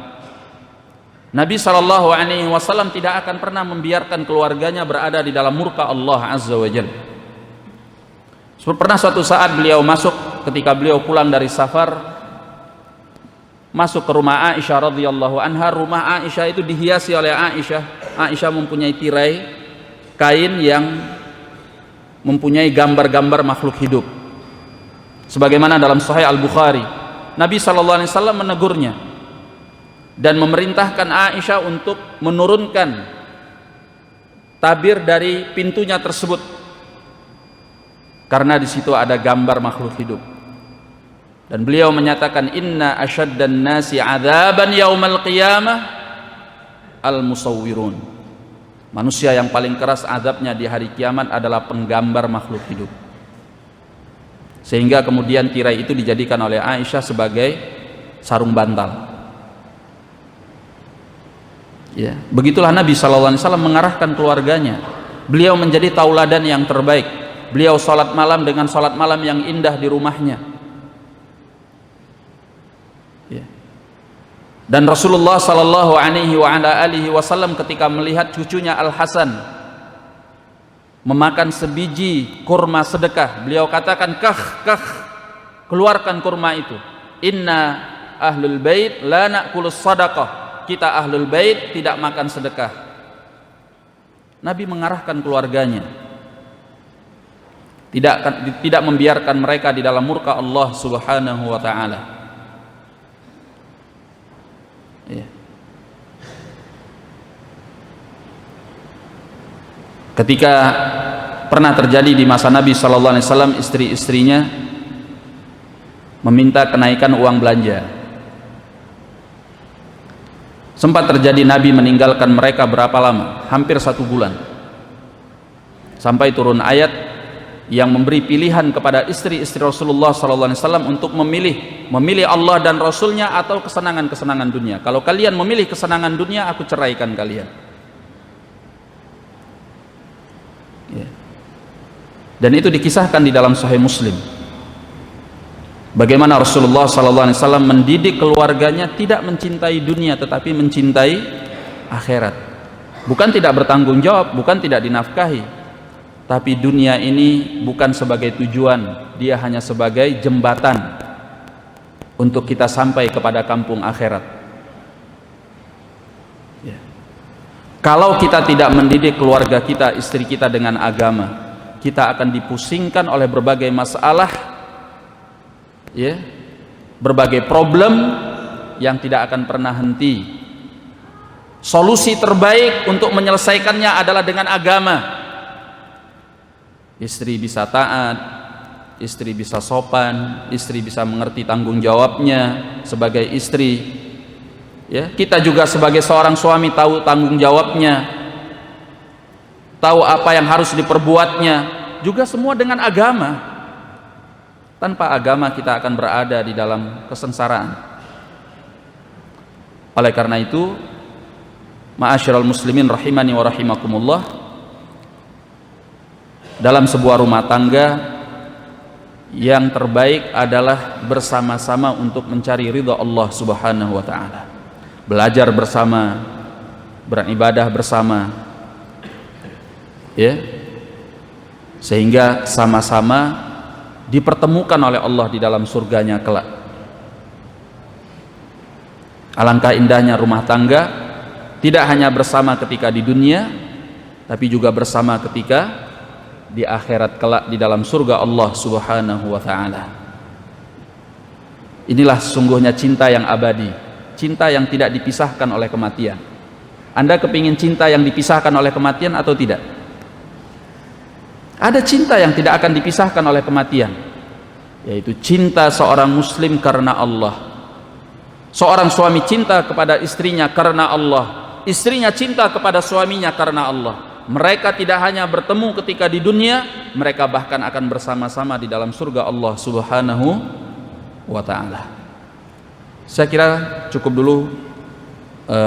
Nabi SAW tidak akan pernah membiarkan keluarganya berada di dalam murka Allah Azza wa Jalla. Pernah suatu saat beliau masuk, ketika beliau pulang dari safar, masuk ke rumah Aisyah radhiyallahu anha. Rumah Aisyah itu dihiasi oleh Aisyah. Aisyah mempunyai tirai kain yang mempunyai gambar-gambar makhluk hidup, sebagaimana dalam Sahih Al-Bukhari. Nabi SAW menegurnya dan memerintahkan Aisyah untuk menurunkan tabir dari pintunya tersebut, karena di situ ada gambar makhluk hidup. Dan beliau menyatakan, inna asyaddan nasi adzaban yaumal qiyamah al-musawwirun. Manusia yang paling keras azabnya di hari kiamat adalah penggambar makhluk hidup. Sehingga kemudian tirai itu dijadikan oleh Aisyah sebagai sarung bantal. Ya, begitulah Nabi SAW mengarahkan keluarganya. Beliau menjadi tauladan yang terbaik. Beliau sholat malam dengan sholat malam yang indah di rumahnya. Ya. Dan Rasulullah SAW ketika melihat cucunya Al Hasan memakan sebiji kurma sedekah, beliau katakan, kah, keluarkan kurma itu. Inna ahlul bait la na'kulus sadaqah. Kita ahlul bait tidak makan sedekah. Nabi mengarahkan keluarganya, tidak membiarkan mereka di dalam murka Allah Subhanahu wa taala. Ya. Ketika pernah terjadi di masa Nabi sallallahu alaihi wasallam, istri-istrinya meminta kenaikan uang belanja. Sempat terjadi Nabi meninggalkan mereka berapa lama? Hampir 1 bulan. Sampai turun ayat yang memberi pilihan kepada istri-istri Rasulullah SAW untuk memilih Allah dan Rasulnya atau kesenangan-kesenangan dunia. Kalau kalian memilih kesenangan dunia, aku ceraikan kalian. Ya. Dan itu dikisahkan di dalam Sahih Muslim. Bagaimana Rasulullah SAW mendidik keluarganya tidak mencintai dunia, tetapi mencintai akhirat. Bukan tidak bertanggung jawab, bukan tidak dinafkahi, tapi dunia ini bukan sebagai tujuan, dia hanya sebagai jembatan untuk kita sampai kepada kampung akhirat. Ya. Kalau kita tidak mendidik keluarga kita, istri kita dengan agama, kita akan dipusingkan oleh berbagai masalah, ya, berbagai problem yang tidak akan pernah henti. Solusi terbaik untuk menyelesaikannya adalah dengan agama. Istri bisa taat, istri bisa sopan, istri bisa mengerti tanggung jawabnya sebagai istri. Ya, kita juga sebagai seorang suami tahu tanggung jawabnya, tahu apa yang harus diperbuatnya, juga semua dengan agama. Tanpa agama kita akan berada di dalam kesengsaraan. Oleh karena itu, ma'asyiral muslimin rahimani wa rahimakumullah, dalam sebuah rumah tangga yang terbaik adalah bersama-sama untuk mencari ridha Allah Subhanahu wa taala. Belajar bersama, beribadah bersama, ya, sehingga sama-sama dipertemukan oleh Allah di dalam surganya kelak. Alangkah indahnya rumah tangga, tidak hanya bersama ketika di dunia, tapi juga bersama ketika di akhirat kelak di dalam surga Allah Subhanahu wa taala. Inilah sungguhnya cinta yang abadi, cinta yang tidak dipisahkan oleh kematian. Anda kepingin cinta yang dipisahkan oleh kematian atau tidak? Ada cinta yang tidak akan dipisahkan oleh kematian, yaitu cinta seorang muslim karena Allah. Seorang suami cinta kepada istrinya karena Allah, istrinya cinta kepada suaminya karena Allah. Mereka tidak hanya bertemu ketika di dunia, mereka bahkan akan bersama-sama di dalam surga Allah Subhanahu wa taala. Saya kira cukup dulu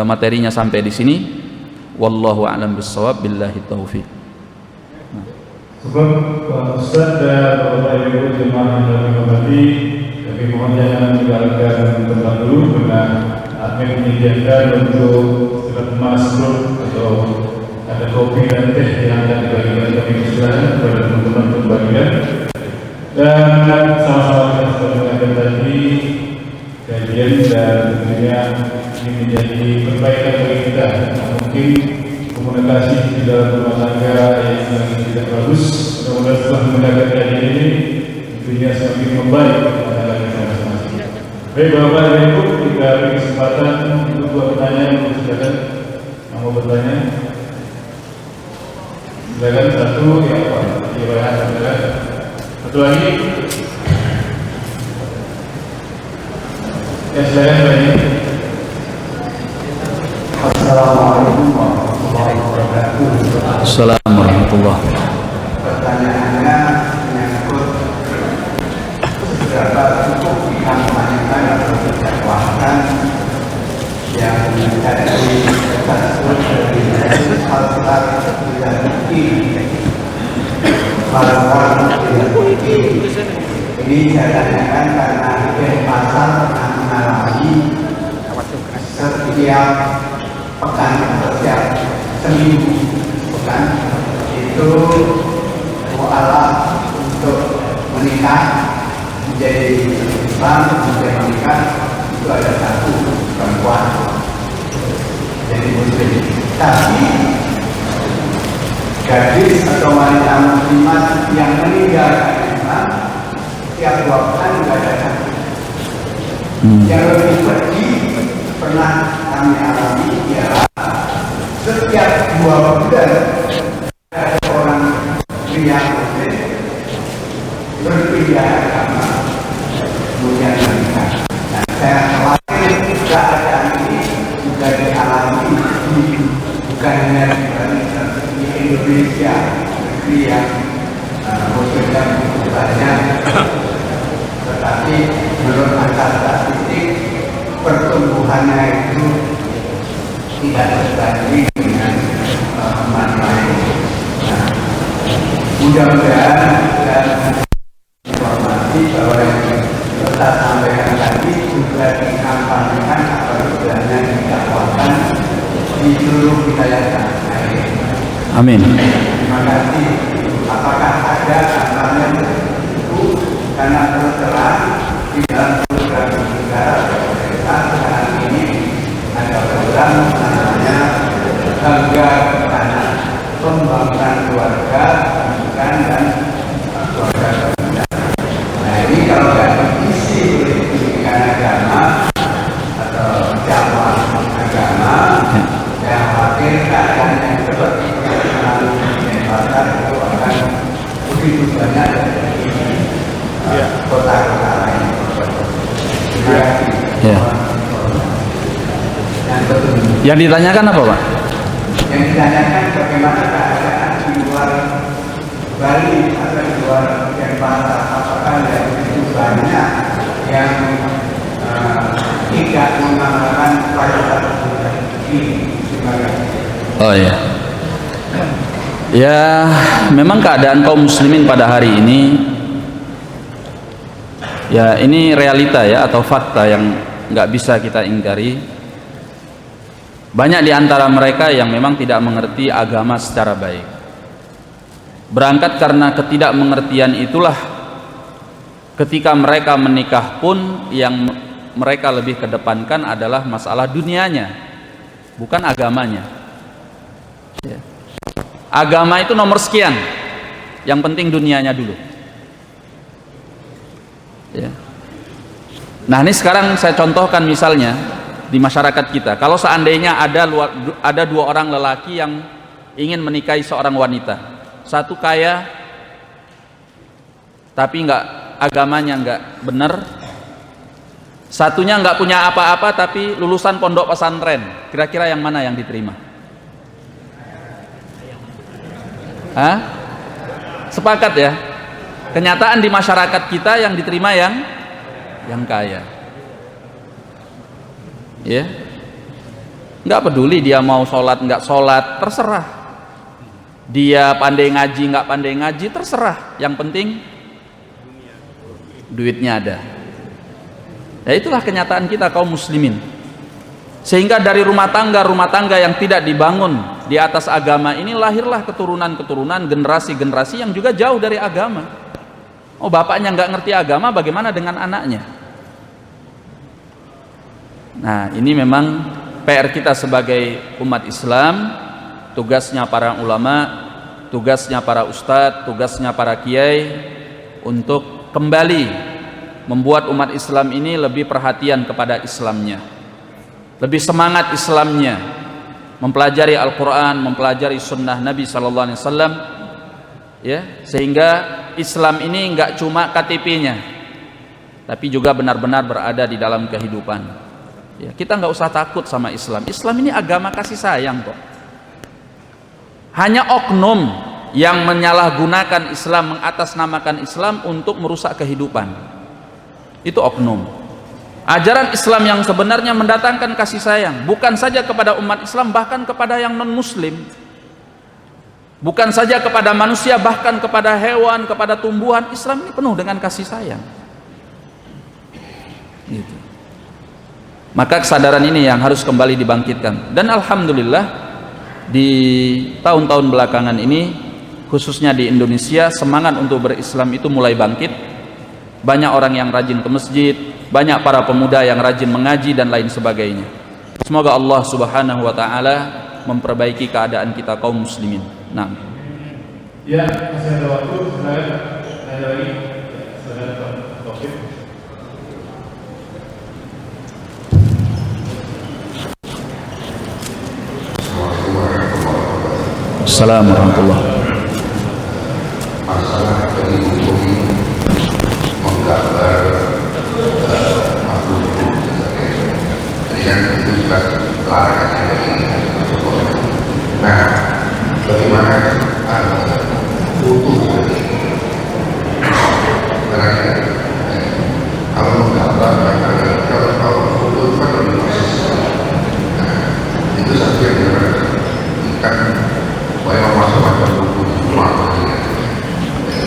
materinya sampai di sini. Wallahu a'lam bissawab, billahi taufik. Sebab Ustaz dan Bapak Ibu jemaah yang kami kami mohon jangan meninggalkan tempat dulu karena admin menyediakan untuk surat masuk atau ada kopi dan teh yang akan dibagikan kami persilakan kepada teman-teman pembagian. Dan sama-sama kita sudah mendengar tadi kajian dan tentunya ini menjadi perbaikan bagi kita. Mungkin komunikasi di dalam rumah tangga yang tidak bagus, mudah-mudahan setelah mendengar kajian ini tentunya semakin membaik rumah tangga kita masing-masing. Baik Bapak dan Ibu, kita beri kesempatan untuk dua pertanyaan. Silakan yang mau bertanya. Silakan satu yang apa? Silakan. Satu lagi. Ya silakan lagi. Assalamualaikum warahmatullahi wabarakatuh. Assalamualaikum warahmatullahi wabarakatuh. Pertanyaannya menyangkut seberapa cukup dikampanyekan atau didakwahkan yang menjadi tersebut dari hal-hal tidak mungkin. Hal-hal tidak mungkin ini saya tanyakan karena di pasar pernah mengalami setiap pekan atau setiap seminggu pekan itu mualaf untuk menikah menjadi Islam, menjadi menikah itu ada satu perempuan jadi muslim, tapi gadis atau wanita muslimat yang meninggalkan Islam setiap 2 pekan tidak ada satu. Yang lebih pedih pernah kami alami ialah setiap 2 bulan ada orang pria muslim berpindah agama kemudian menikah. Dan saya khawatir keadaan ini juga dialami bukan hanya di Indonesia, negeri yang muslim dan banyak, tetapi menurut angka statistik pertumbuhannya itu tidak berbanding dengan teman lain. Nah, mudah-mudahan dan informasi bahwa yang kita sampaikan tadi juga dikampanyekan atau sebenarnya didakwakan di seluruh wilayah tanah air. Amin. Terima kasih. Apakah ada gambaran itu? Karena terus terang di dalam program negara pemerintah sekarang ini ada program namanya Bangga Bersama, pembangunan keluarga, pendidikan dan keluarga berencana. Nah ini kalau tidak diisi oleh pendidikan agama atau dakwah agama, saya khawatir keadaan yang seperti yang pasar itu akan begitu banyak dari kota-kota lain. Terima kasih. Ya. Yang ditanyakan apa, Pak? Yang ditanyakan bagaimana keadaan di luar Bali atau di luar Denpasar, apakah yang itu banyak yang tidak mengamalkan kualitas ini. Terima kasih. Oh ya. Ya, memang keadaan kaum muslimin pada hari ini Ya, ini realita ya, atau fakta yang nggak bisa kita ingkari. Banyak di antara mereka yang memang tidak mengerti agama secara baik. Berangkat karena ketidakmengertian itulah ketika mereka menikah pun yang mereka lebih kedepankan adalah masalah dunianya, bukan agamanya. Ya. Agama itu nomor sekian, yang penting dunianya dulu. Ya. Nah, ini sekarang saya contohkan misalnya di masyarakat kita. Kalau seandainya ada dua orang lelaki yang ingin menikahi seorang wanita, satu kaya tapi agamanya nggak benar, satunya nggak punya apa-apa tapi lulusan pondok pesantren. Kira-kira yang mana yang diterima? Hah? Sepakat ya? Kenyataan di masyarakat kita yang diterima yang kaya. Ya, nggak peduli dia mau sholat nggak sholat, terserah. Dia pandai ngaji nggak pandai ngaji, terserah. Yang penting duitnya ada. Ya, itulah kenyataan kita kaum muslimin. Sehingga dari rumah tangga yang tidak dibangun di atas agama ini lahirlah keturunan-keturunan, generasi-generasi yang juga jauh dari agama. Oh, bapaknya nggak ngerti agama, bagaimana dengan anaknya? Nah, ini memang PR kita sebagai umat Islam, tugasnya para ulama, tugasnya para ustadz, tugasnya para kiai untuk kembali membuat umat Islam ini lebih perhatian kepada Islamnya, lebih semangat Islamnya, mempelajari Al-Quran, mempelajari Sunnah Nabi Sallallahu Alaihi Wasallam, ya, sehingga Islam ini nggak cuma KTP-nya, tapi juga benar-benar berada di dalam kehidupan. Ya, kita nggak usah takut sama Islam. Islam ini agama kasih sayang kok. Hanya oknum yang menyalahgunakan Islam, mengatasnamakan Islam untuk merusak kehidupan. Itu oknum. Ajaran Islam yang sebenarnya mendatangkan kasih sayang, bukan saja kepada umat Islam, bahkan kepada yang non-muslim. Bukan saja kepada manusia, bahkan kepada hewan, kepada tumbuhan. Islam ini penuh dengan kasih sayang. Gitu. Maka kesadaran ini yang harus kembali dibangkitkan. Dan alhamdulillah di tahun-tahun belakangan ini, khususnya di Indonesia, semangat untuk berislam itu mulai bangkit. Banyak orang yang rajin ke masjid, banyak para pemuda yang rajin mengaji dan lain sebagainya. Semoga Allah Subhanahu wa taala memperbaiki keadaan kita kaum muslimin. Nah. Ya, masih ada waktu, saya nanya lagi. Saya Taufik. Assalamualaikum warahmatullahi wabarakatuh. Masalah dari hukum menggambar makhluk hidup yang itu juga larangan dari. Nah, bagaimana foto seperti ini? Karena kalau menggambar, kalau foto itu kan lebih persis. Nah, itu satu yang kan banyak macam-macam buku semua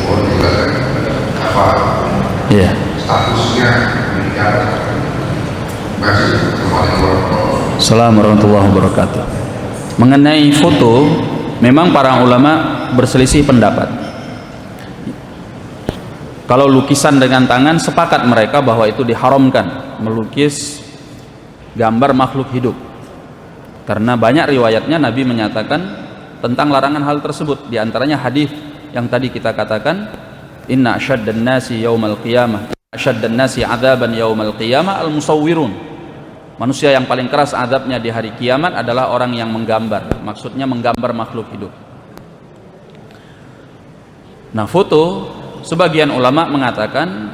mohon dijelaskan apa statusnya bicara. Assalamualaikum warahmatullahi wabarakatuh. Mengenai foto, memang para ulama berselisih pendapat. Kalau lukisan dengan tangan, sepakat mereka bahwa itu diharamkan melukis gambar makhluk hidup, karena banyak riwayatnya Nabi menyatakan tentang larangan hal tersebut. Di antaranya hadis yang tadi kita katakan, inna asyaddan nasi yaumal qiyamah, asyaddan nasi adzaban yaumal qiyamah al-musawwirun. Manusia yang paling keras azabnya di hari kiamat adalah orang yang menggambar, maksudnya menggambar makhluk hidup. Nah, foto, sebagian ulama mengatakan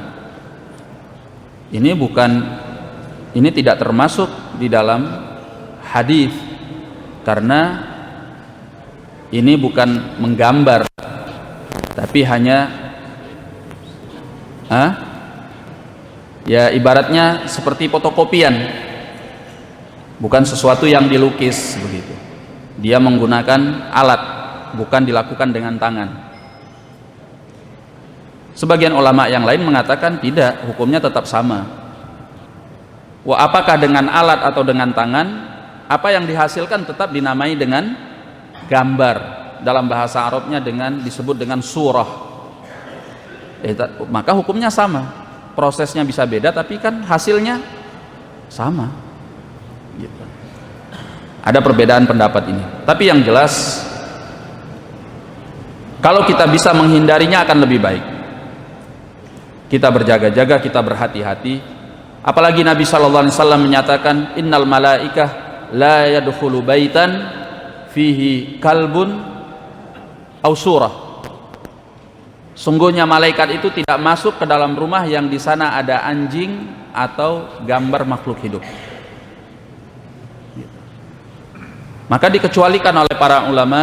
ini tidak termasuk di dalam hadis, karena ini bukan menggambar, tapi hanya ya ibaratnya seperti fotokopian, bukan sesuatu yang dilukis begitu. Dia menggunakan alat, bukan dilakukan dengan tangan. Sebagian ulama yang lain mengatakan tidak, hukumnya tetap sama. Apakah dengan alat atau dengan tangan, apa yang dihasilkan tetap dinamai dengan gambar. Dalam bahasa Arabnya disebut dengan surah. Maka hukumnya sama. Prosesnya bisa beda, tapi kan hasilnya sama. Gitu. Ada perbedaan pendapat ini. Tapi yang jelas, kalau kita bisa menghindarinya akan lebih baik. Kita berjaga-jaga, kita berhati-hati. Apalagi Nabi SAW menyatakan, innal malaikah la yadkhulu baitan fihi kalbun aw surah. Sungguhnya malaikat itu tidak masuk ke dalam rumah yang di sana ada anjing atau gambar makhluk hidup. Maka dikecualikan oleh para ulama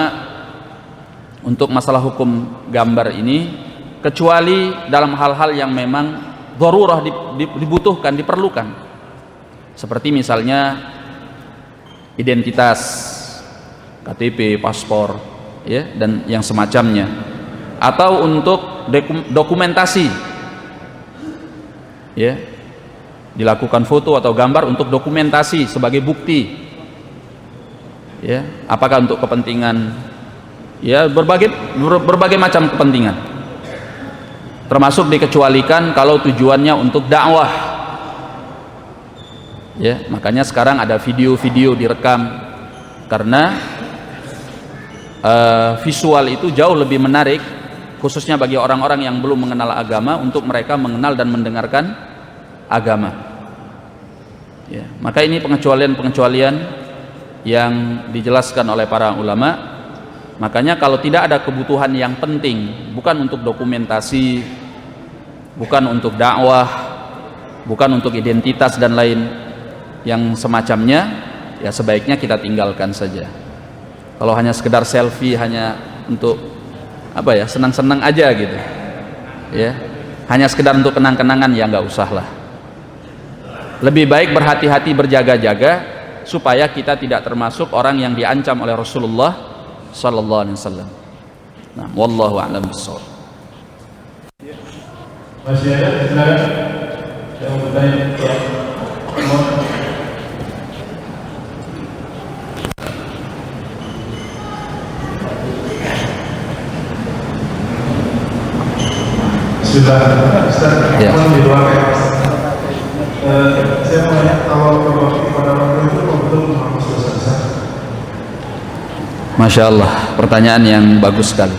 untuk masalah hukum gambar ini, kecuali dalam hal-hal yang memang darurah, dibutuhkan, diperlukan, seperti misalnya identitas, KTP, paspor, ya, dan yang semacamnya, atau untuk dokumentasi, ya, dilakukan foto atau gambar untuk dokumentasi sebagai bukti, ya, apakah untuk kepentingan, ya, berbagai macam kepentingan, termasuk dikecualikan kalau tujuannya untuk dakwah, ya. Makanya sekarang ada video-video direkam, karena visual itu jauh lebih menarik, khususnya bagi orang-orang yang belum mengenal agama, untuk mereka mengenal dan mendengarkan agama, ya. Maka ini pengecualian-pengecualian yang dijelaskan oleh para ulama. Makanya kalau tidak ada kebutuhan yang penting, bukan untuk dokumentasi, bukan untuk dakwah, bukan untuk identitas dan lain yang semacamnya, ya sebaiknya kita tinggalkan saja. Kalau hanya sekedar selfie, hanya untuk apa ya, senang-senang aja gitu, ya, hanya sekedar untuk kenang-kenangan, ya nggak usah lah. Lebih baik berhati-hati, berjaga-jaga, supaya kita tidak termasuk orang yang diancam oleh Rasulullah sallallahu alaihi wasallam. Nah, wallahu a'lam bishawab. Masih ada silakan yang bertanya. Sudah, Ustaz, ya. Di luar saya mau tanya, kalau berbakti pada orang itu betul menghapus dosa besar? Masya Allah, pertanyaan yang bagus sekali.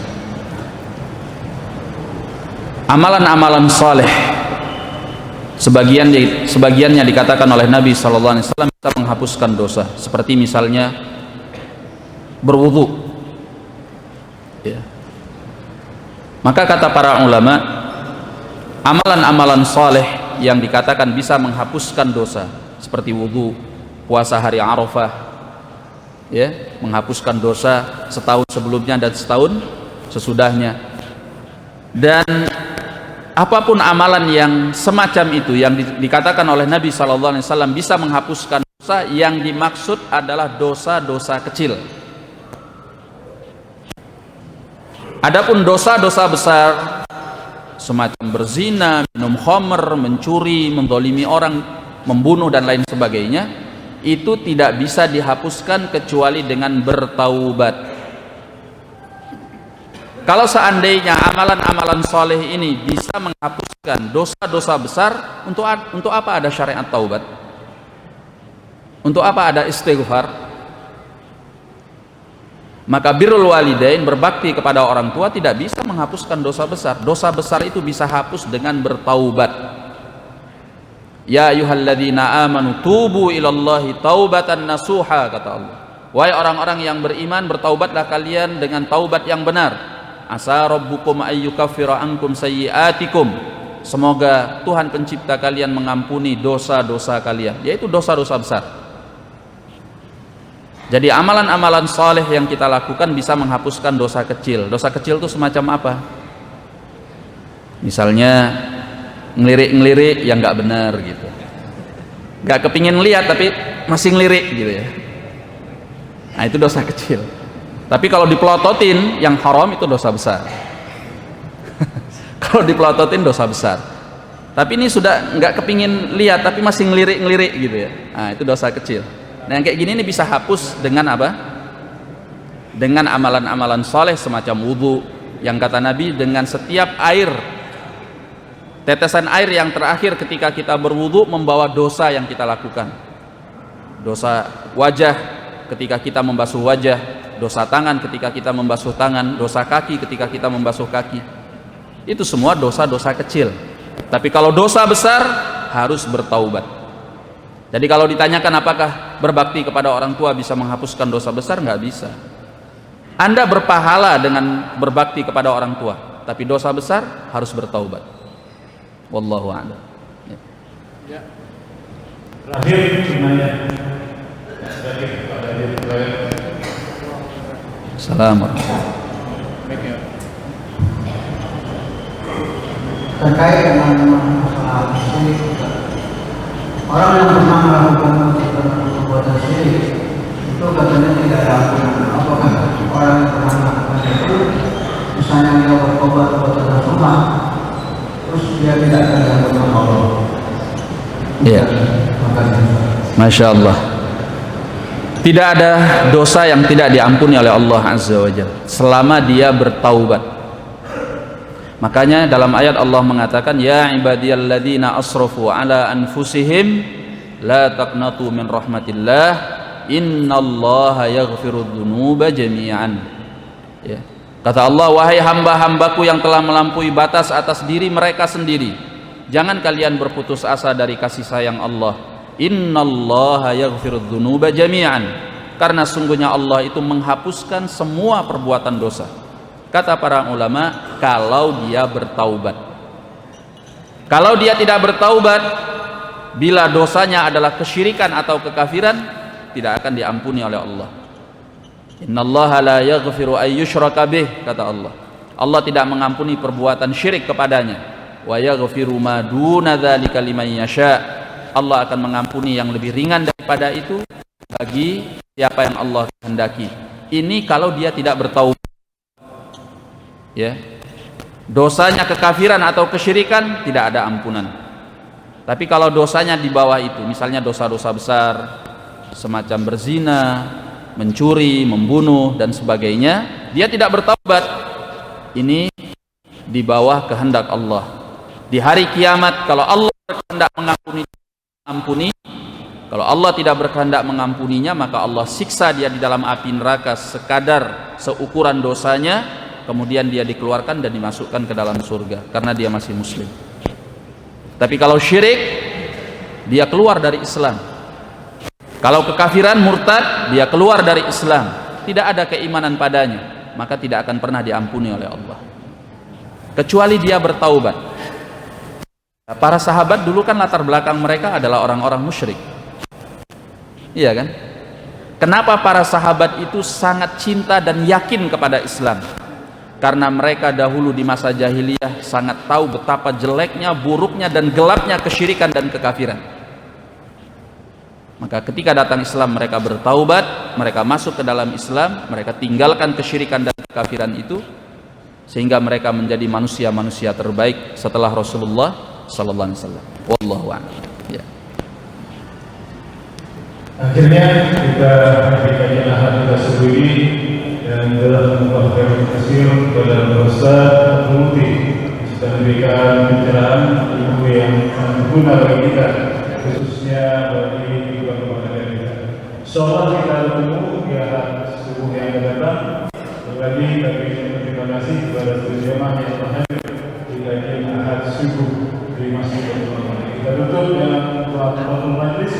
Amalan-amalan saleh, sebagiannya dikatakan oleh Nabi SAW bisa menghapuskan dosa, seperti misalnya berwudu, ya. Maka kata para ulama, amalan-amalan saleh yang dikatakan bisa menghapuskan dosa, seperti wudu, puasa hari Arafah, ya, menghapuskan dosa setahun sebelumnya dan setahun sesudahnya, dan apapun amalan yang semacam itu yang dikatakan oleh Nabi SAW bisa menghapuskan dosa, yang dimaksud adalah dosa-dosa kecil. Adapun dosa-dosa besar semacam berzina, minum khamr, mencuri, mendolimi orang, membunuh dan lain sebagainya, itu tidak bisa dihapuskan kecuali dengan bertaubat. Kalau seandainya amalan-amalan soleh ini bisa menghapuskan dosa-dosa besar, untuk apa ada syariat taubat? Untuk apa ada istighfar? Maka birrul walidain, berbakti kepada orang tua, tidak bisa menghapuskan dosa besar. Dosa besar itu bisa hapus dengan bertaubat. Ya ayyuhalladzina amanu tubu ilallahi taubatan nasuha, kata Allah. Wahai orang-orang yang beriman, bertaubatlah kalian dengan taubat yang benar. Asa rabbukum ayyukaffira ankum sayyiatikum. Semoga Tuhan pencipta kalian mengampuni dosa-dosa kalian, yaitu dosa-dosa besar. Jadi amalan-amalan saleh yang kita lakukan bisa menghapuskan dosa kecil. Dosa kecil itu semacam apa? Misalnya ngelirik-ngelirik yang nggak benar gitu, nggak kepingin lihat tapi masih ngelirik gitu ya. Nah, itu dosa kecil. Tapi kalau dipelototin yang haram itu dosa besar. Kalau dipelototin dosa besar. Tapi ini sudah nggak kepingin lihat, tapi masih ngelirik-ngelirik gitu ya. Nah, itu dosa kecil. Nah, yang kayak gini ini bisa hapus dengan apa? Dengan amalan-amalan soleh semacam wudhu, yang kata Nabi dengan setiap air, tetesan air yang terakhir ketika kita berwudhu membawa dosa yang kita lakukan. Dosa wajah ketika kita membasuh wajah, dosa tangan ketika kita membasuh tangan, dosa kaki ketika kita membasuh kaki. Itu semua dosa-dosa kecil. Tapi kalau dosa besar harus bertaubat. Jadi kalau ditanyakan apakah berbakti kepada orang tua bisa menghapuskan dosa besar, nggak bisa. Anda berpahala dengan berbakti kepada orang tua, tapi dosa besar harus bertaubat. Wallahu a'lam. Ya. Terakhir semuanya. Terakhir kepada dia. Assalamualaikum. Terkait dengan masalah syirik, orang yang pernah melakukan perbuatan syirik itu katanya tidak ada ampunan. Apakah orang yang pernah melakukan itu, misalnya dia bertobat kepada Rasulullah, terus dia tidak akan diampuni Allah? Ya. Masya Allah. Tidak ada dosa yang tidak diampuni oleh Allah Azza wa Jalla selama dia bertaubat. Makanya dalam ayat Allah mengatakan, ya ibadiyalladzina asrafu ala anfusihim la taqnatu min rahmatillah innallaha yaghfirudz dzunuba jami'an. Ya. Kata Allah, wahai hamba-hambaku yang telah melampaui batas atas diri mereka sendiri, jangan kalian berputus asa dari kasih sayang Allah. Innallaha yaghfirudz dzunuba jami'an. Karena sungguhnya Allah itu menghapuskan semua perbuatan dosa. Kata para ulama, kalau dia bertaubat. Kalau dia tidak bertaubat, bila dosanya adalah kesyirikan atau kekafiran, tidak akan diampuni oleh Allah. Innallaha la yaghfiru ay yushraka bih, kata Allah. Allah tidak mengampuni perbuatan syirik kepadanya. Wa yaghfiru ma duna dzalika liman yasha. Allah akan mengampuni yang lebih ringan daripada itu bagi siapa yang Allah kehendaki. Ini kalau dia tidak bertaubat. Ya, dosanya kekafiran atau kesyirikan tidak ada ampunan. Tapi kalau dosanya di bawah itu, misalnya dosa-dosa besar semacam berzina, mencuri, membunuh dan sebagainya, dia tidak bertaubat. Ini di bawah kehendak Allah. Di hari kiamat kalau Allah berkehendak mengampuni, kalau Allah tidak berkehendak mengampuninya, maka Allah siksa dia di dalam api neraka sekadar seukuran dosanya. Kemudian dia dikeluarkan dan dimasukkan ke dalam surga karena dia masih muslim. Tapi kalau syirik, dia keluar dari Islam. Kalau kekafiran, murtad, dia keluar dari Islam, tidak ada keimanan padanya, maka tidak akan pernah diampuni oleh Allah kecuali dia bertaubat. Para sahabat dulu kan latar belakang mereka adalah orang-orang musyrik, iya kan? Kenapa para sahabat itu sangat cinta dan yakin kepada Islam? Karena mereka dahulu di masa jahiliyah sangat tahu betapa jeleknya, buruknya dan gelapnya kesyirikan dan kekafiran. Maka ketika datang Islam, mereka bertaubat, mereka masuk ke dalam Islam, mereka tinggalkan kesyirikan dan kekafiran itu, sehingga mereka menjadi manusia-manusia terbaik setelah Rasulullah sallallahu alaihi wasallam. Wallahu a'lam. Ya. Akhirnya kita kita sendiri dan dalam membuat kasir kepada Ustaz Mufti sedang memberikan pencerahan ilmu yang berguna bagi kita, khususnya bagi keluarga kita. Insyaallah kita bertemu di hari subuh yang akan datang. Lagi kami terima kasih kepada seluruh jemaah yang berhadir di kajian ahad subuh di Masjid Al-Fatihah. Kita tutup dengan doa majlis.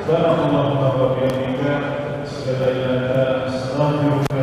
Barakallahu wa bihamdika, asyhadu an la ilaha illa anta, astaghfiruka